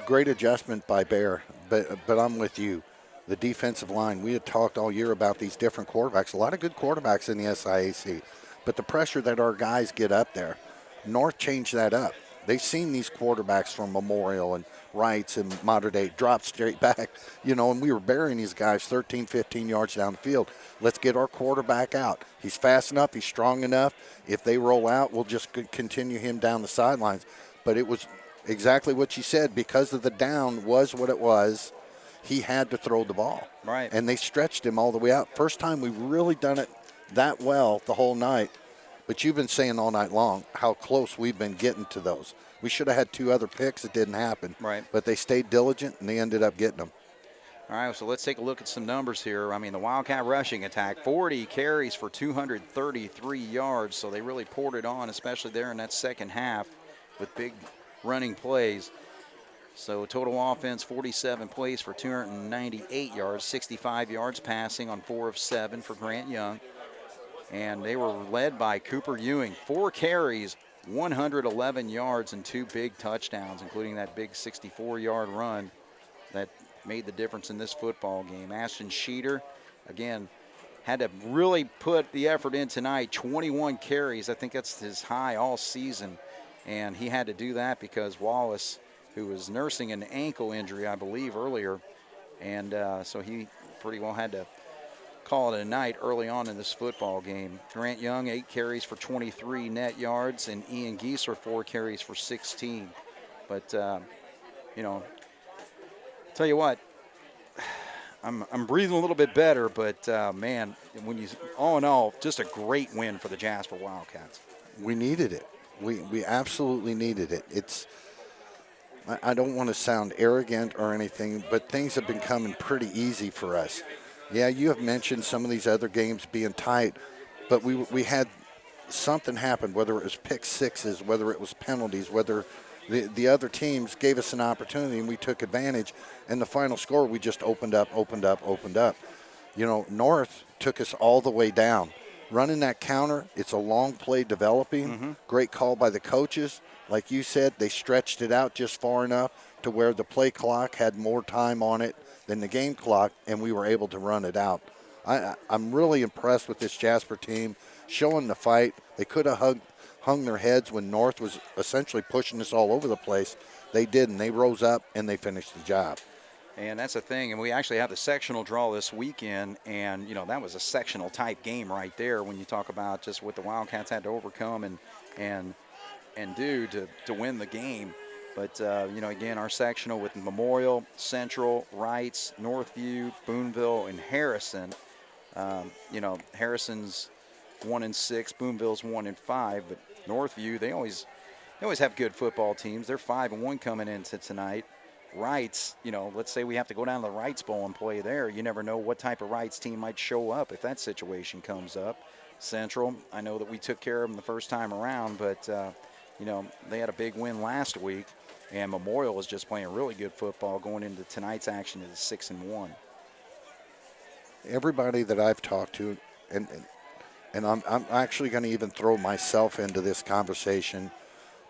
Great adjustment by Bear, but I'm with you. The defensive line, we had talked all year about these different quarterbacks. A lot of good quarterbacks in the SIAC. But the pressure that our guys get up there, North changed that up. They've seen these quarterbacks from Memorial and Wrights and Mater Dei drop straight back, and we were burying these guys 13, 15 yards down the field. Let's get our quarterback out. He's fast enough. He's strong enough. If they roll out, we'll just continue him down the sidelines. But it was exactly what you said. Because of the down was what it was, he had to throw the ball. Right. And they stretched him all the way out. First time we've really done it that well the whole night. But you've been saying all night long how close we've been getting to those. We should have had 2 other picks. It didn't happen. Right. But they stayed diligent, and they ended up getting them. All right, so let's take a look at some numbers here. I mean, the Wildcat rushing attack, 40 carries for 233 yards. So they really poured it on, especially there in that second half with big running plays. So total offense, 47 plays for 298 yards, 65 yards passing on 4 of 7 for Grant Young. And they were led by Cooper Ewing, 4 carries, 111 yards, and 2 big touchdowns, including that big 64-yard run that made the difference in this football game. Ashton Schneider, again, had to really put the effort in tonight, 21 carries. I think that's his high all season. And he had to do that because Wallace, who was nursing an ankle injury, I believe, earlier, and so he pretty well had to call it a night early on in this football game. Grant Young, 8 carries for 23 net yards, and Ian Geisler, 4 carries for 16. But, tell you what, I'm breathing a little bit better, but, man, all in all, just a great win for the Jasper Wildcats. We needed it. We absolutely needed it. I don't want to sound arrogant or anything, but things have been coming pretty easy for us. Yeah, you have mentioned some of these other games being tight, but we had something happen, whether it was pick sixes, whether it was penalties, whether the other teams gave us an opportunity and we took advantage. And the final score, we just opened up. You know, North took us all the way down. Running that counter, it's a long play developing. Great call by the coaches. Like you said, they stretched it out just far enough to where the play clock had more time on it than the game clock, and we were able to run it out. I'm really impressed with this Jasper team, showing the fight. They could have hung their heads when North was essentially pushing us all over the place. They didn't. They rose up, and they finished the job. And that's the thing, and we actually have the sectional draw this weekend, and, you know, that was a sectional type game right there when you talk about just what the Wildcats had to overcome and do to win the game. But, you know, again, our sectional with Memorial, Central, Wrights, Northview, Boonville, and Harrison. You know, Harrison's 1-6, Boonville's 1-5, but Northview, they always have good football teams. They're 5-1 coming into tonight. Wrights, you know, let's say we have to go down to the Wrights Bowl and play there. You never know what type of Wrights team might show up if that situation comes up. Central, I know that we took care of them the first time around, but, you know, they had a big win last week, and Memorial was just playing really good football going into tonight's action is 6-1. Everybody that I've talked to, and I'm actually going to even throw myself into this conversation,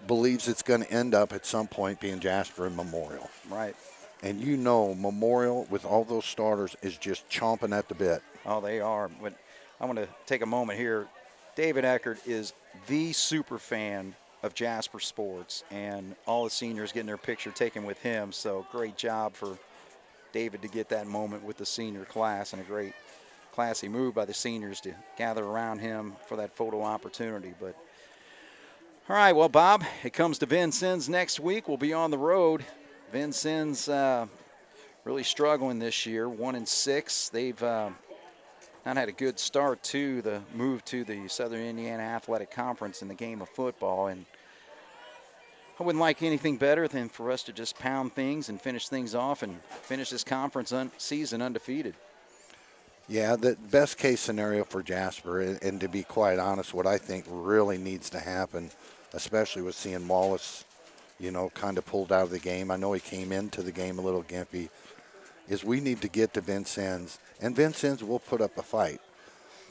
believes it's going to end up at some point being Jasper and Memorial. Right. And you know Memorial, with all those starters, is just chomping at the bit. Oh, they are. But I want to take a moment here. David Eckert is the super fan of Jasper sports, and all the seniors getting their picture taken with him. So great job for David to get that moment with the senior class, and a great classy move by the seniors to gather around him for that photo opportunity. But all right, well, Bob, it comes to Vincennes next week. We'll be on the road. Vincennes really struggling this year, 1-6. They've not had a good start to the move to the Southern Indiana Athletic Conference in the game of football. And I wouldn't like anything better than for us to just pound things and finish things off and finish this conference season undefeated. Yeah, the best case scenario for Jasper, and to be quite honest, what I think really needs to happen, especially with seeing Wallace, you know, kind of pulled out of the game. I know he came into the game a little gimpy, is we need to get to Vincennes. And Vincennes will put up a fight.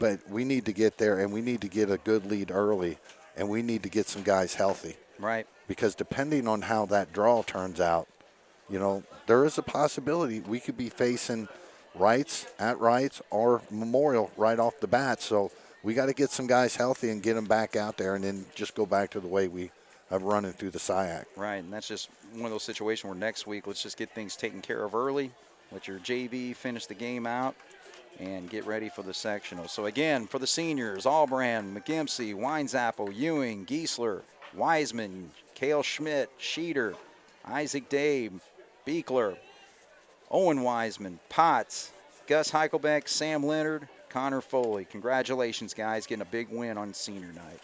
But we need to get there, and we need to get a good lead early, and we need to get some guys healthy. Right. Because depending on how that draw turns out, you know, there is a possibility we could be facing Wrights at Wrights or Memorial right off the bat. So we got to get some guys healthy and get them back out there, and then just go back to the way we have running through the SIAC. Right, and that's just one of those situations where next week let's just get things taken care of early. Let your JV finish the game out and get ready for the sectional. So again, for the seniors, Albrand, McGimsey, Winesapple, Ewing, Giesler, Wiseman, Cale Schmidt, Sheeter, Isaac Dave, Beekler, Owen Wiseman, Potts, Gus Heichelbeck, Sam Leonard, Connor Foley. Congratulations, guys, getting a big win on senior night.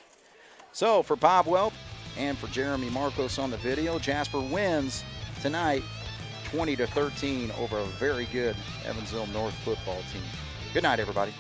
So for Bob Welp and for Jeremy Markos on the video, Jasper wins tonight 20-13 over a very good Evansville North football team. Good night, everybody.